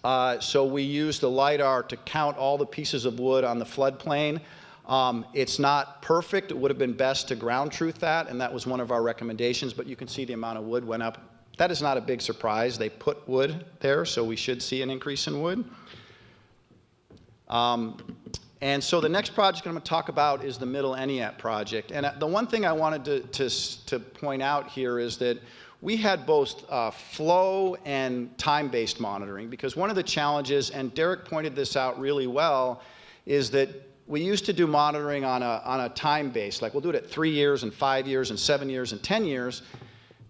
so we used the LiDAR to count all the pieces of wood on the floodplain. It's not perfect. It would have been best to ground truth that, and that was one of our recommendations, but you can see the amount of wood went up. That is not a big surprise. They put wood there, so we should see an increase in wood. And so the next project I'm going to talk about is the Middle Entiat project. And the one thing I wanted to point out here is that we had both flow and time-based monitoring, because one of the challenges, and Derek pointed this out really well, is that we used to do monitoring on a time base, like we'll do it at 3 years and 5 years and 7 years and 10 years.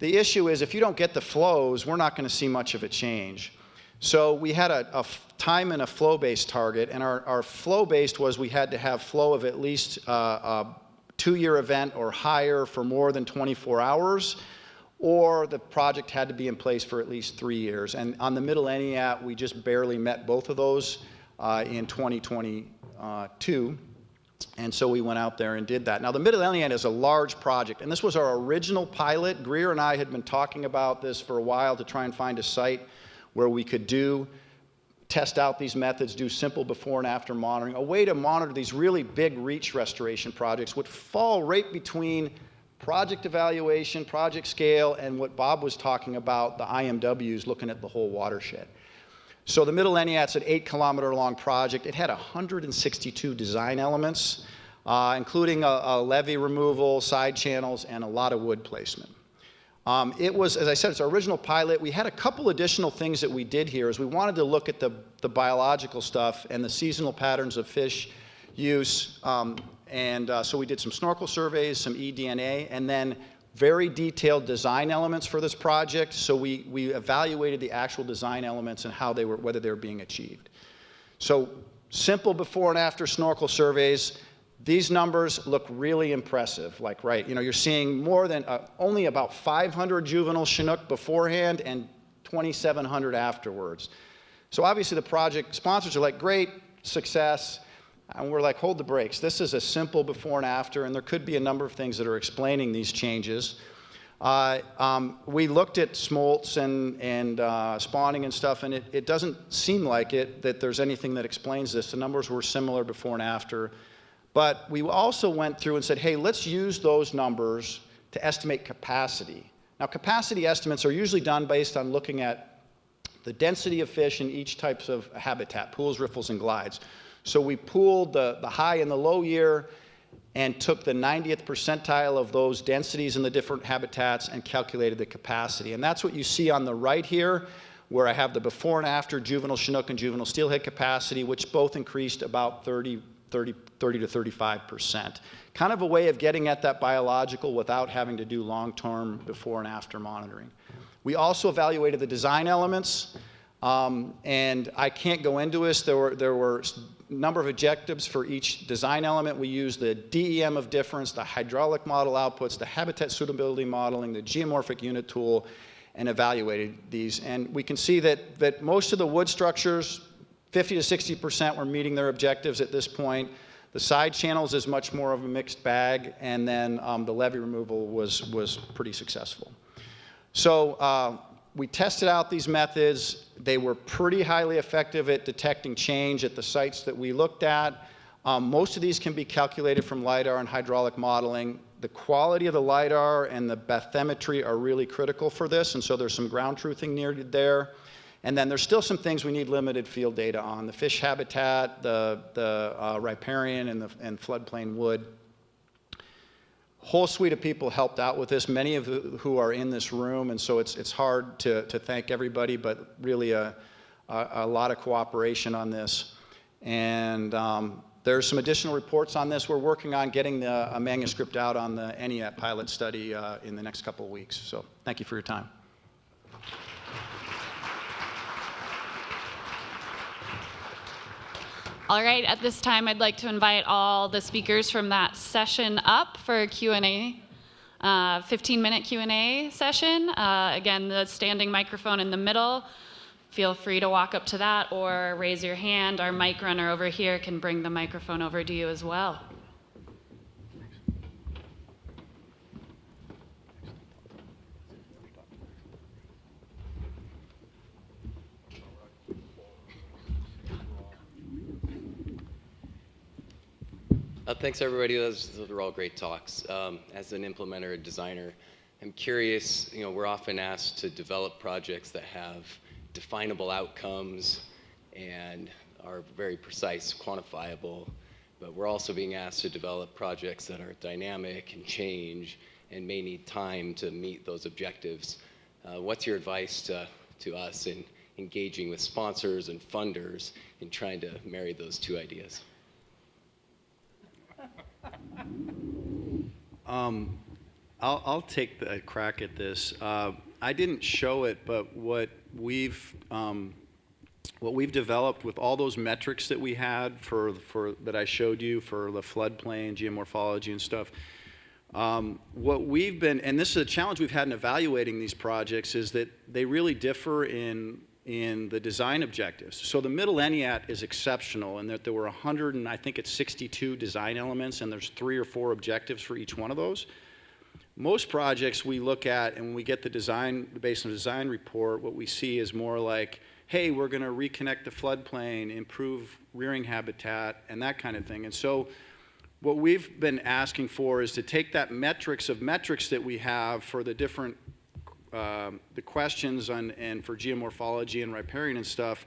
The issue is if you don't get the flows, we're not going to see much of a change. So we had a time and a flow-based target, and our flow-based was we had to have flow of at least a 2-year event or higher for more than 24 hours, or the project had to be in place for at least 3 years. And on the Middle Entiat, we just barely met both of those in 2022, and so we went out there and did that. Now the Middle Entiat is a large project, and this was our original pilot. Greer and I had been talking about this for a while to try and find a site where we could test out these methods, do simple before and after monitoring. A way to monitor these really big reach restoration projects would fall right between project evaluation, project scale, and what Bob was talking about, the IMWs looking at the whole watershed. So the Middle Entiat's an 8-kilometer long project. It had 162 design elements, including a levee removal, side channels, and a lot of wood placement. It was, as I said, it's our original pilot. We had a couple additional things that we did here is we wanted to look at the biological stuff and the seasonal patterns of fish use. So we did some snorkel surveys, some eDNA, and then very detailed design elements for this project. So we evaluated the actual design elements and how whether they were being achieved. So simple before and after snorkel surveys. These numbers look really impressive. Like, right, you're seeing more than only about 500 juvenile Chinook beforehand and 2,700 afterwards. So obviously the project sponsors are like, great, success. And we're like, hold the brakes. This is a simple before and after, and there could be a number of things that are explaining these changes. We looked at smolts and spawning and stuff, and it doesn't seem like that there's anything that explains this. The numbers were similar before and after. But we also went through and said, hey, let's use those numbers to estimate capacity. Now, capacity estimates are usually done based on looking at the density of fish in each types of habitat, pools, riffles, and glides. So we pooled the high and the low year and took the 90th percentile of those densities in the different habitats and calculated the capacity. And that's what you see on the right here, where I have the before and after juvenile Chinook and juvenile steelhead capacity, which both increased about 30 to 35%. Kind of a way of getting at that biological without having to do long-term before and after monitoring. We also evaluated the design elements, and I can't go into this. There were a number of objectives for each design element. We used the DEM of difference, the hydraulic model outputs, the habitat suitability modeling, the geomorphic unit tool, and evaluated these. And we can see that most of the wood structures, 50 to 60% were meeting their objectives at this point. The side channels is much more of a mixed bag, and then the levee removal was pretty successful. So we tested out these methods. They were pretty highly effective at detecting change at the sites that we looked at. Most of these can be calculated from LiDAR and hydraulic modeling. The quality of the LiDAR and the bathymetry are really critical for this, and so there's some ground truthing needed there. And then there's still some things we need limited field data on: the fish habitat, the riparian, and floodplain wood. Whole suite of people helped out with this, many of who are in this room, and so it's hard to thank everybody, but really a lot of cooperation on this. And there's some additional reports on this. We're working on getting a manuscript out on the ENIAT pilot study in the next couple of weeks. So thank you for your time.
All right, at this time, I'd like to invite all the speakers from that session up for a Q&A, 15-minute Q&A session. Again, the standing microphone in the middle. Feel free to walk up to that or raise your hand. Our mic runner over here can bring the microphone over to you as well.
Thanks, everybody. Those were all great talks. As an implementer, a designer, I'm curious, we're often asked to develop projects that have definable outcomes and are very precise, quantifiable, but we're also being asked to develop projects that are dynamic and change and may need time to meet those objectives. What's your advice to us in engaging with sponsors and funders in trying to marry those two ideas?
I'll take a crack at this. I didn't show it, but what we've developed with all those metrics that we had that I showed you for the floodplain, geomorphology and stuff, what we've been, and this is a challenge we've had in evaluating these projects, is that they really differ in the design objectives. So the middle ENIAT is exceptional in that there were 100 and I think it's 62 design elements, and there's 3 or 4 objectives for each one of those. Most projects we look at, and when we get the design, based on the design report, what we see is more like, hey, we're going to reconnect the floodplain, improve rearing habitat, and that kind of thing. And so what we've been asking for is to take that metrics that we have for the different the questions and for geomorphology and riparian and stuff,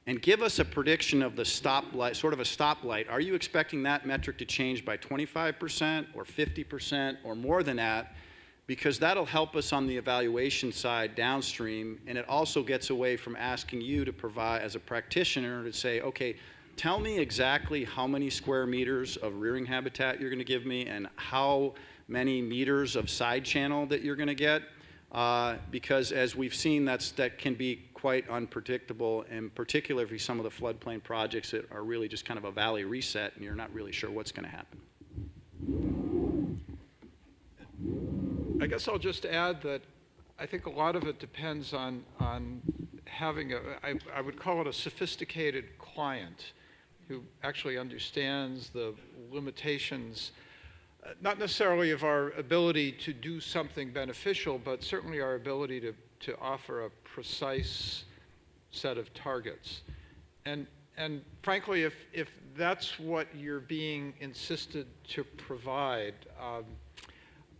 and give us a prediction of the stoplight, sort of a stoplight. Are you expecting that metric to change by 25% or 50% or more than that? Because that'll help us on the evaluation side downstream, and it also gets away from asking you to provide, as a practitioner, to say, okay, tell me exactly how many square meters of rearing habitat you're going to give me and how many meters of side channel that you're going to get. Because as we've seen, that can be quite unpredictable, in particular for some of the floodplain projects that are really just kind of a valley reset and you're not really sure what's going to happen.
I guess I'll just add that I think a lot of it depends on having I would call it a sophisticated client who actually understands the limitations, not necessarily of our ability to do something beneficial, but certainly our ability to offer a precise set of targets. And frankly, if that's what you're being insisted to provide,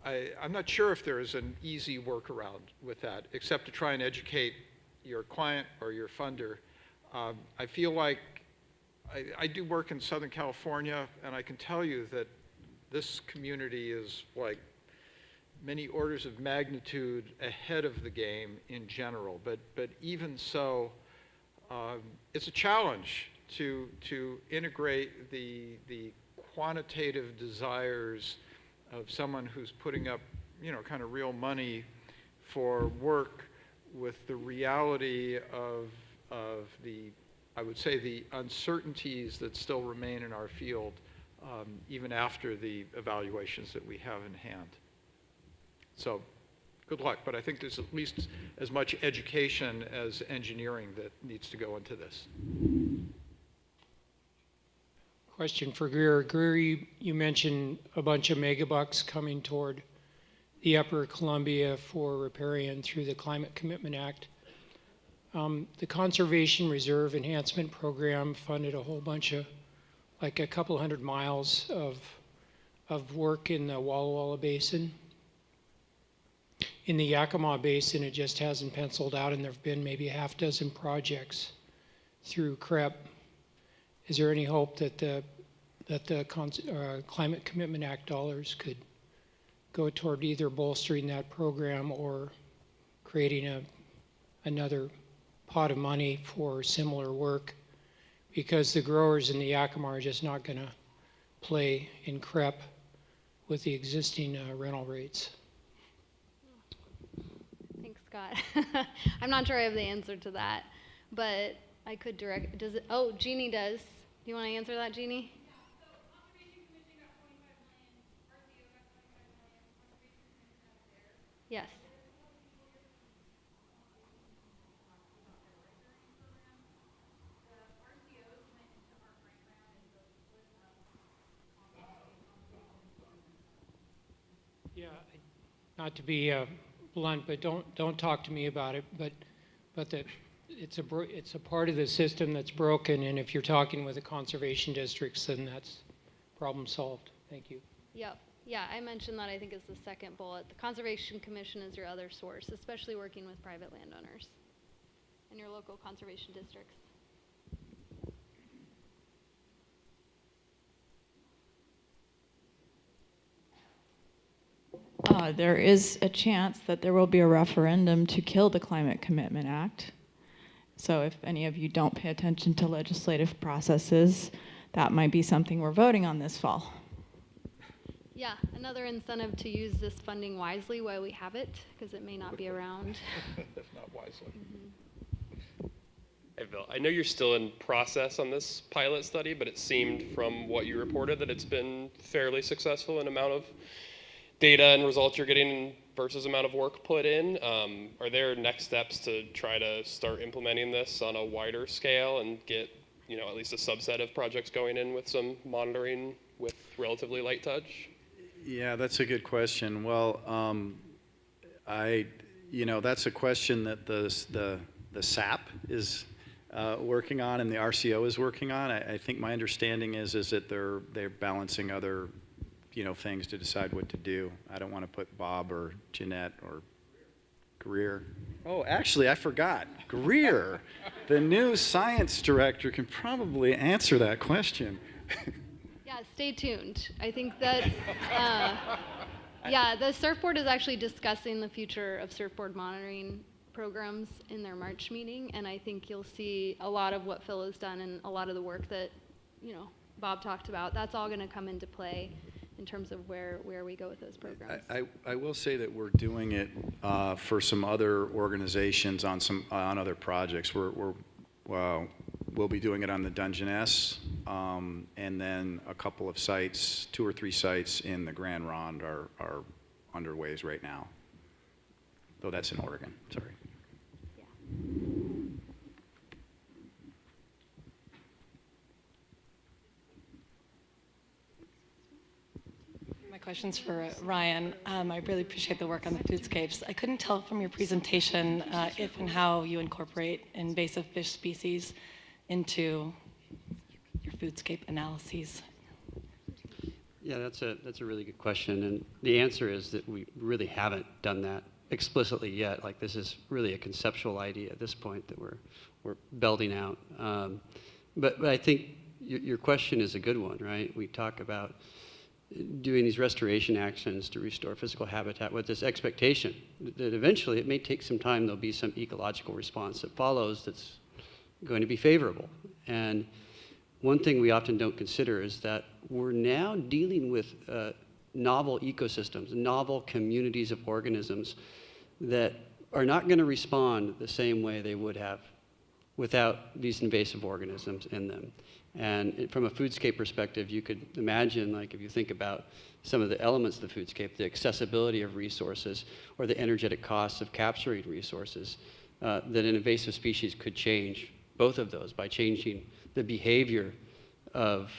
I'm not sure if there is an easy workaround with that, except to try and educate your client or your funder. I feel like I do work in Southern California, and I can tell you that this community is like many orders of magnitude ahead of the game in general. But even so, it's a challenge to integrate the quantitative desires of someone who's putting up, kind of real money for work with the reality of the, I would say, the uncertainties that still remain in our field, even after the evaluations that we have in hand. So good luck, but I think there's at least as much education as engineering that needs to go into this.
Question for Greer. Greer, you mentioned a bunch of megabucks coming toward the Upper Columbia for Riparian through the Climate Commitment Act. The Conservation Reserve Enhancement Program funded a whole bunch of, like a couple 100 miles of work in the Walla Walla Basin. In the Yakima Basin, it just hasn't penciled out, and there have been maybe a half dozen projects through CREP. Is there any hope that the Climate Commitment Act dollars could go toward either bolstering that program or creating another pot of money for similar work? Because the growers in the Yakima are just not going to play in CREP with the existing rental rates.
Thanks, Scott. I'm not sure I have the answer to that, but I could direct. Does it? Oh, Jeannie does. Do you want to answer that, Jeannie? Yes.
Yeah, not to be blunt, but don't talk to me about it. But it's a part of the system that's broken, and if you're talking with the conservation districts, then that's problem solved. Thank you.
Yep. Yeah, I mentioned that I think is the second bullet. The Conservation Commission is your other source, especially working with private landowners and your local conservation districts.
There is a chance that there will be a referendum to kill the Climate Commitment Act. So if any of you don't pay attention to legislative processes, that might be something we're voting on this fall.
Yeah, another incentive to use this funding wisely while we have it, because it may not be around.
If not wisely.
Mm-hmm.
Hey, Phil, I know you're still in process on this pilot study, but it seemed from what you reported that it's been fairly successful in amount of data and results you're getting versus amount of work put in. Are there next steps to try to start implementing this on a wider scale and get, at least a subset of projects going in with some monitoring with relatively light touch?
Yeah, that's a good question. Well, that's a question that the SAP is working on and the RCO is working on. I think my understanding is that they're balancing other things to decide what to do. I don't want to put Bob or Jeanette or Greer. Oh, actually, I forgot. Greer, the new science director, can probably answer that question.
Yeah, stay tuned. I think that, the surfboard is actually discussing the future of surfboard monitoring programs in their March meeting, and I think you'll see a lot of what Phil has done and a lot of the work that, Bob talked about. That's all going to come into play in terms of where we go with those programs.
I will say that we're doing it for some other organizations on other projects. We'll be doing it on the Dungeness, and then a couple of sites, 2 or 3 sites in the Grand Ronde are underways right now. Though that's in Oregon, sorry.
Yeah.
My question's for Ryan. I really appreciate the work on the foodscapes. I couldn't tell from your presentation if and how you incorporate invasive fish species into your foodscape analyses.
Yeah, that's a really good question, and the answer is that we really haven't done that explicitly yet. Like, this is really a conceptual idea at this point that we're belting out. But I think your question is a good one, right? We talk about doing these restoration actions to restore physical habitat with this expectation that eventually it may take some time, there'll be some ecological response that follows that's going to be favorable. And one thing we often don't consider is that we're now dealing with novel ecosystems, novel communities of organisms that are not going to respond the same way they would have without these invasive organisms in them. And from a foodscape perspective, you could imagine, like if you think about some of the elements of the foodscape, the accessibility of resources or the energetic costs of capturing resources, that an invasive species could change both of those by changing the behavior of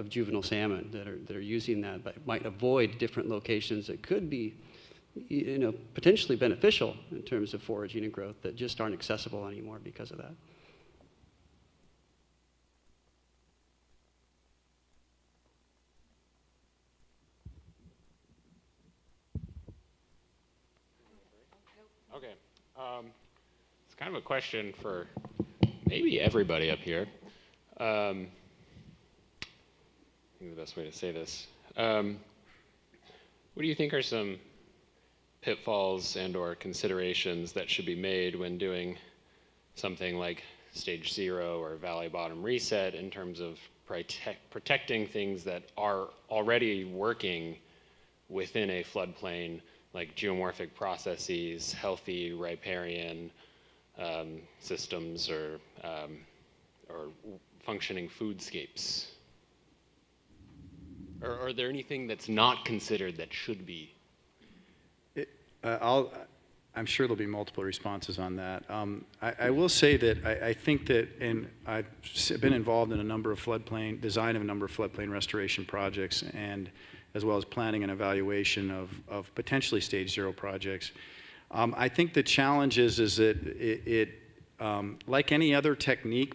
juvenile salmon that are using that, but might avoid different locations that could be, potentially beneficial in terms of foraging and growth that just aren't accessible anymore because of that.
Okay, it's kind of a question for maybe everybody up here. I think the best way to say this. What do you think are some pitfalls and or considerations that should be made when doing something like stage 0 or valley bottom reset in terms of protecting things that are already working within a floodplain, like geomorphic processes, healthy riparian systems, or functioning foodscapes? Or are there anything that's not considered that should be?
I'm sure there'll be multiple responses on that. I will say that I think that, and I've been involved in a number of design of a number of floodplain restoration projects, and as well as planning and evaluation of potentially stage 0 projects. I think the challenge is that like any other technique,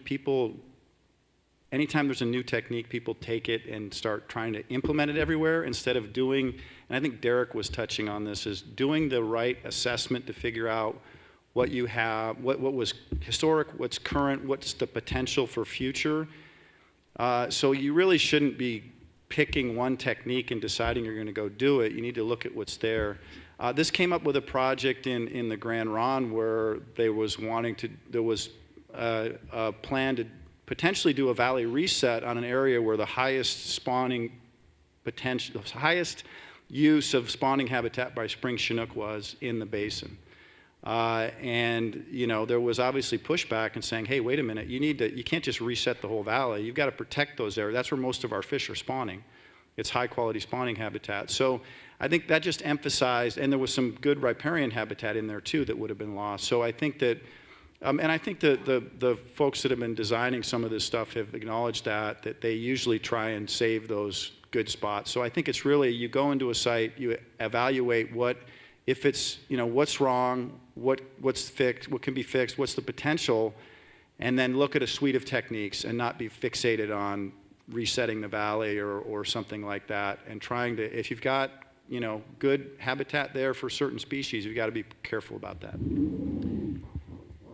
anytime there's a new technique, people take it and start trying to implement it everywhere instead of doing, and I think Derek was touching on this, is doing the right assessment to figure out what you have, what was historic, what's current, what's the potential for future. So you really shouldn't be picking one technique and deciding you're going to go do it. You need to look at what's there. This came up with a project in the Grand Ronde where there was a plan to potentially do a valley reset on an area where the highest spawning potential, highest use of spawning habitat by spring Chinook was in the basin. And there was obviously pushback and saying, hey, wait a minute, you can't just reset the whole valley. You've got to protect those areas. That's where most of our fish are spawning. It's high quality spawning habitat. So I think that just emphasized, and there was some good riparian habitat in there too that would have been lost. So I think that, and I think that the folks that have been designing some of this stuff have acknowledged that they usually try and save those good spots. So I think it's really, you go into a site, you evaluate if it's, what's wrong, what's fixed, what can be fixed, what's the potential, and then look at a suite of techniques and not be fixated on resetting the valley or something like that, and trying to, if you've got, good habitat there for certain species, you've got to be careful about that.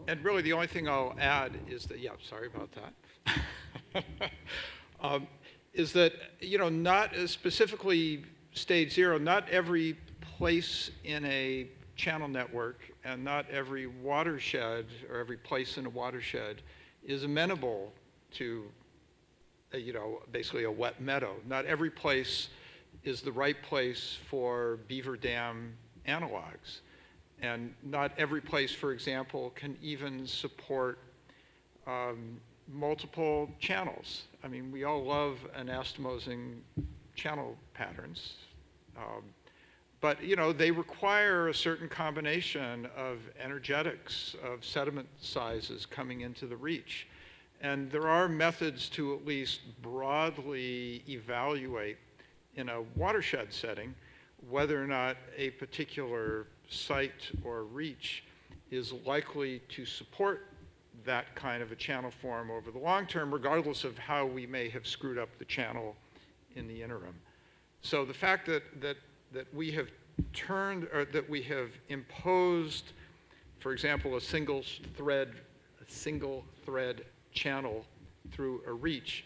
And really the only thing I'll add is that, sorry about that, is that, not specifically stage 0, not every place in a channel network and not every watershed or every place in a watershed is amenable to, basically a wet meadow. Not every place is the right place for beaver dam analogs. And not every place, for example, can even support multiple channels. I mean, we all love anastomosing channel patterns, but they require a certain combination of energetics, of sediment sizes coming into the reach. And there are methods to at least broadly evaluate in a watershed setting whether or not a particular site or reach is likely to support that kind of a channel form over the long term, regardless of how we may have screwed up the channel in the interim. So the fact that we have that we have imposed, for example, a single thread channel through a reach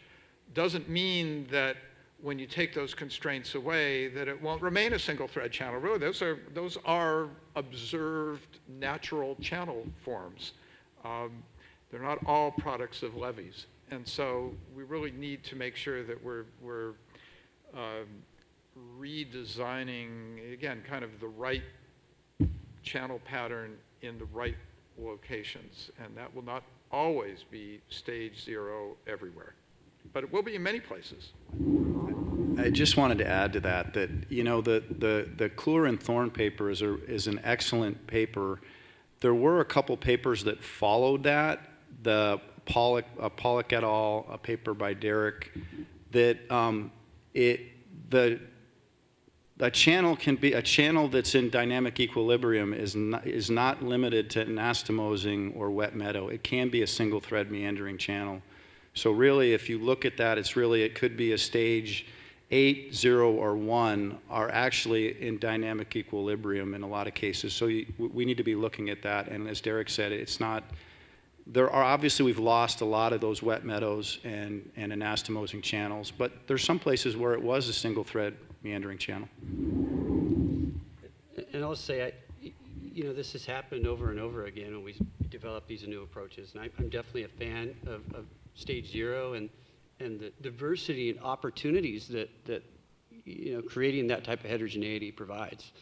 doesn't mean that when you take those constraints away, that it won't remain a single thread channel. Really, those are observed natural channel forms. They're not all products of levees. And so we really need to make sure that we're redesigning, again, kind of the right channel pattern in the right locations. And that will not always be stage 0 everywhere, but it will be in many places.
I just wanted to add to that, you know, the Kluwer and Thorne paper is an excellent paper. There were a couple papers that followed that, the Pollock et al., a paper by Derek, that a channel can be a channel that's in dynamic equilibrium is not limited to anastomosing or wet meadow. It can be a single thread meandering channel. So really, if you look at that, it could be a stage 8, 0, or 1 are actually in dynamic equilibrium in a lot of cases. So we need to be looking at that. And as Derek said, it's not. There are obviously we've lost a lot of those wet meadows and anastomosing channels, but there's some places where it was a single thread meandering channel.
And I'll say, you know, this has happened over and over again when we develop these new approaches. And I'm definitely a fan of stage 0 and the diversity and opportunities that you know, creating that type of heterogeneity provides.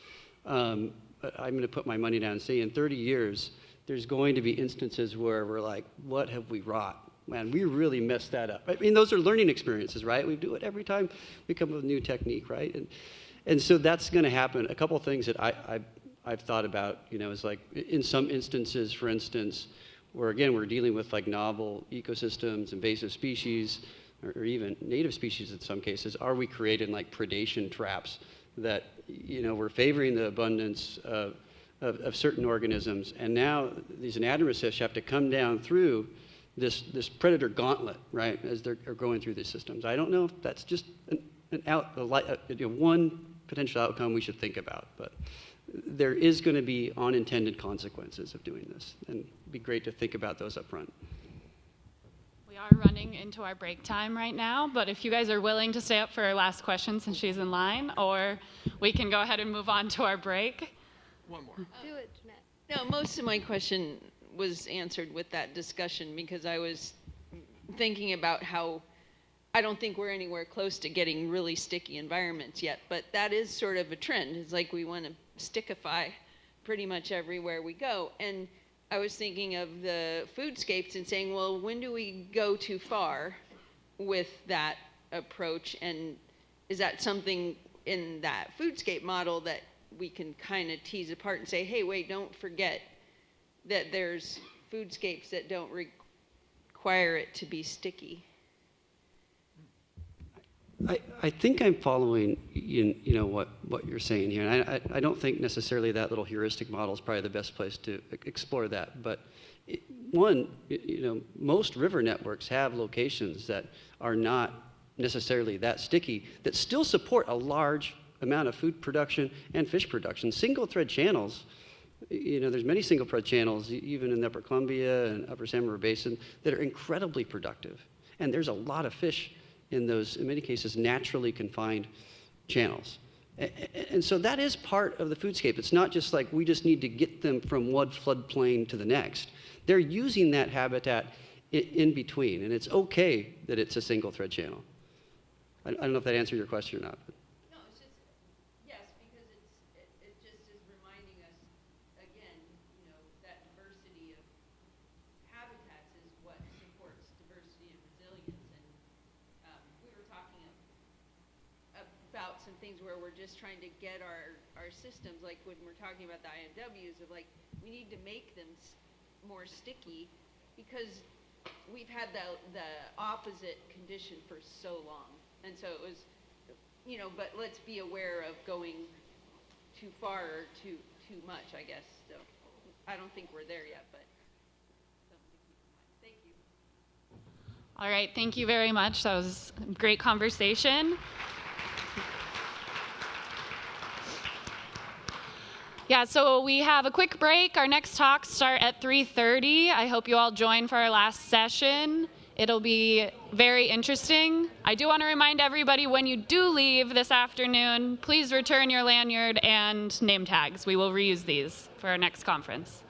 I'm going to put my money down and say in 30 years, there's going to be instances where we're like, what have we wrought? Man, we really messed that up. I mean, those are learning experiences, right? We do it every time we come up with a new technique, right? And so that's going to happen. A couple of things that I've thought about, you know, is like in some instances, for instance, where again, we're dealing with like novel ecosystems, invasive species, or even native species in some cases, are we creating like predation traps that, you know, we're favoring the abundance of certain organisms, and now these anadromous fish have to come down through this predator gauntlet, right, as they're going through these systems. I don't know if that's just one potential outcome we should think about, but there is going to be unintended consequences of doing this, and it'd be great to think about those up front.
We are running into our break time right now, but if you guys are willing to stay up for our last question since she's in line, or we can go ahead and move on to our break.
One more.
Do it, Jeanette.
No, most of my question was answered with that discussion, because I was thinking about how I don't think we're anywhere close to getting really sticky environments yet, but that is sort of a trend. It's like we want to stickify pretty much everywhere we go. And I was thinking of the foodscapes and saying, well, when do we go too far with that approach? And is that something in that foodscape model that we can kind of tease apart and say, hey, wait, don't forget that there's foodscapes that don't require it to be sticky?
I think I'm following you know what you're saying here, and I don't think necessarily that little heuristic model is probably the best place to explore that. But one, you know, most river networks have locations that are not necessarily that sticky that still support a large amount of food production and fish production. Single thread channels, you know, there's many single thread channels even in the Upper Columbia and Upper Salmon River Basin that are incredibly productive, and there's a lot of fish in those, in many cases, naturally confined channels. And so that is part of the foodscape. It's not just like we just need to get them from one floodplain to the next. They're using that habitat in between, and it's okay that it's a single thread channel. I don't know if that answered your question or not. But.
No, it's just, yes, because it just is reminding us, again, you know, that diversity of habitats is what supports diversity and resilience. And we were talking about some things where we're just trying to get our systems, like when we're talking about the IMWs, of like, we need to make them more sticky because we've had the opposite condition for so long. And so it was, you know, but let's be aware of going too far or too much, I guess. So I don't think we're there yet, but something to keep in mind. Thank you.
All right, thank you very much. That was a great conversation. Yeah, so we have a quick break. Our next talks start at 3:30. I hope you all join for our last session. It'll be very interesting. I do want to remind everybody, when you do leave this afternoon, please return your lanyard and name tags. We will reuse these for our next conference.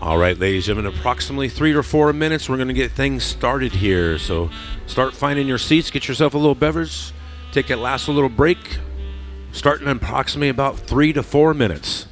All right, ladies and gentlemen, approximately 3 or 4 minutes, we're going to get things started here. So start finding your seats, get yourself a little beverage, take that last little break, starting in approximately about 3 to 4 minutes.